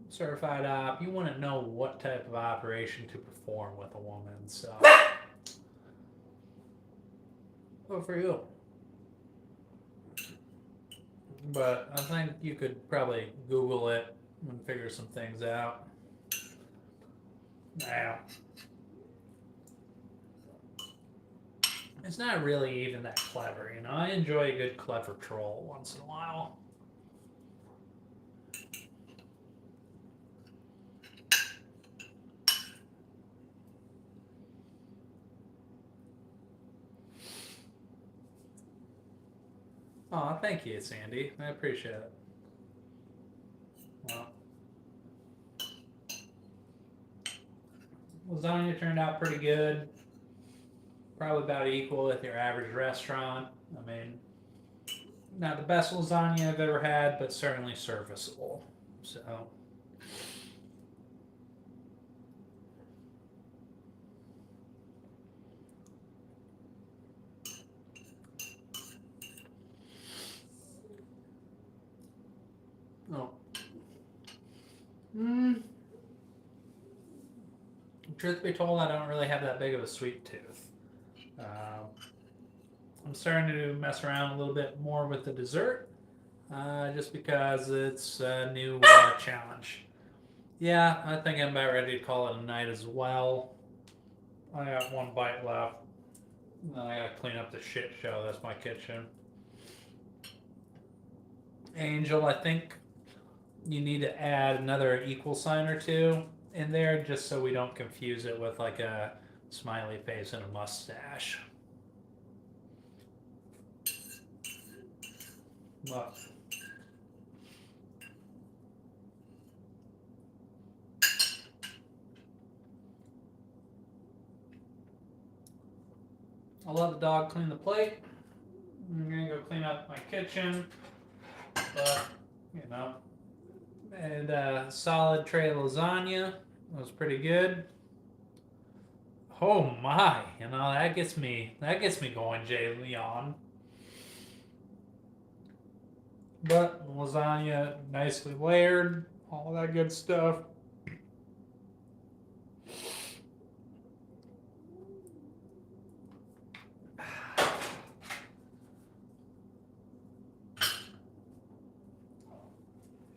Certified op, you wouldn't know what type of operation to perform with a woman, so. Good for you. But I think you could probably Google it and figure some things out. Yeah. It's not really even that clever, you know. I enjoy a good clever troll once in a while. Oh, thank you, Sandy. I appreciate it. Well, lasagna turned out pretty good. Probably about equal with your average restaurant. I mean, not the best lasagna I've ever had, but certainly serviceable. So. Oh. Truth be told, I don't really have that big of a sweet tooth. I'm starting to mess around a little bit more with the dessert, just because it's a new challenge. Yeah, I think I'm about ready to call it a night as well. I got 1 bite left. And then I gotta clean up the shit show. That's my kitchen. Angel, I think you need to add another equal sign or 2 in there just so we don't confuse it with like a smiley face and a mustache. But I'll let the dog clean the plate. I'm gonna go clean up my kitchen. But, you know, and a solid tray of lasagna. That was pretty good. Oh my, you know, that gets me going, Jay Leon. But lasagna nicely layered, all that good stuff.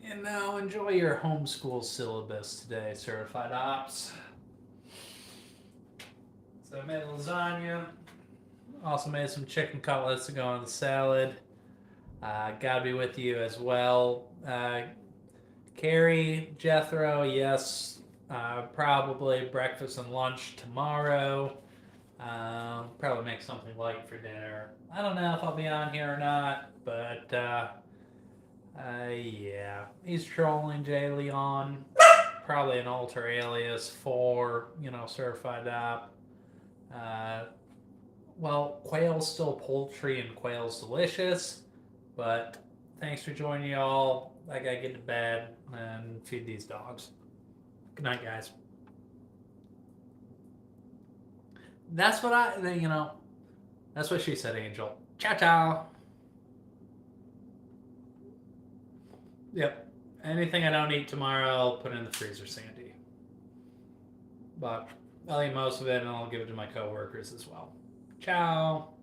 And now enjoy your homeschool syllabus today, certified ops. So I made lasagna. Also made some chicken cutlets to go on the salad. Gotta be with you as well. Carrie, Jethro, yes, probably breakfast and lunch tomorrow. Probably make something light for dinner. I don't know if I'll be on here or not, but yeah, he's trolling Jay Leon. Probably an alter alias for certified up. Uh, well, quail's still poultry and quail's delicious, but thanks for joining y'all. I gotta get to bed and feed these dogs. Good night, guys. That's what that's what she said, Angel. Ciao, ciao. Yep. Anything I don't eat tomorrow, I'll put in the freezer, Sandy. But I'll eat most of it and I'll give it to my coworkers as well. Ciao.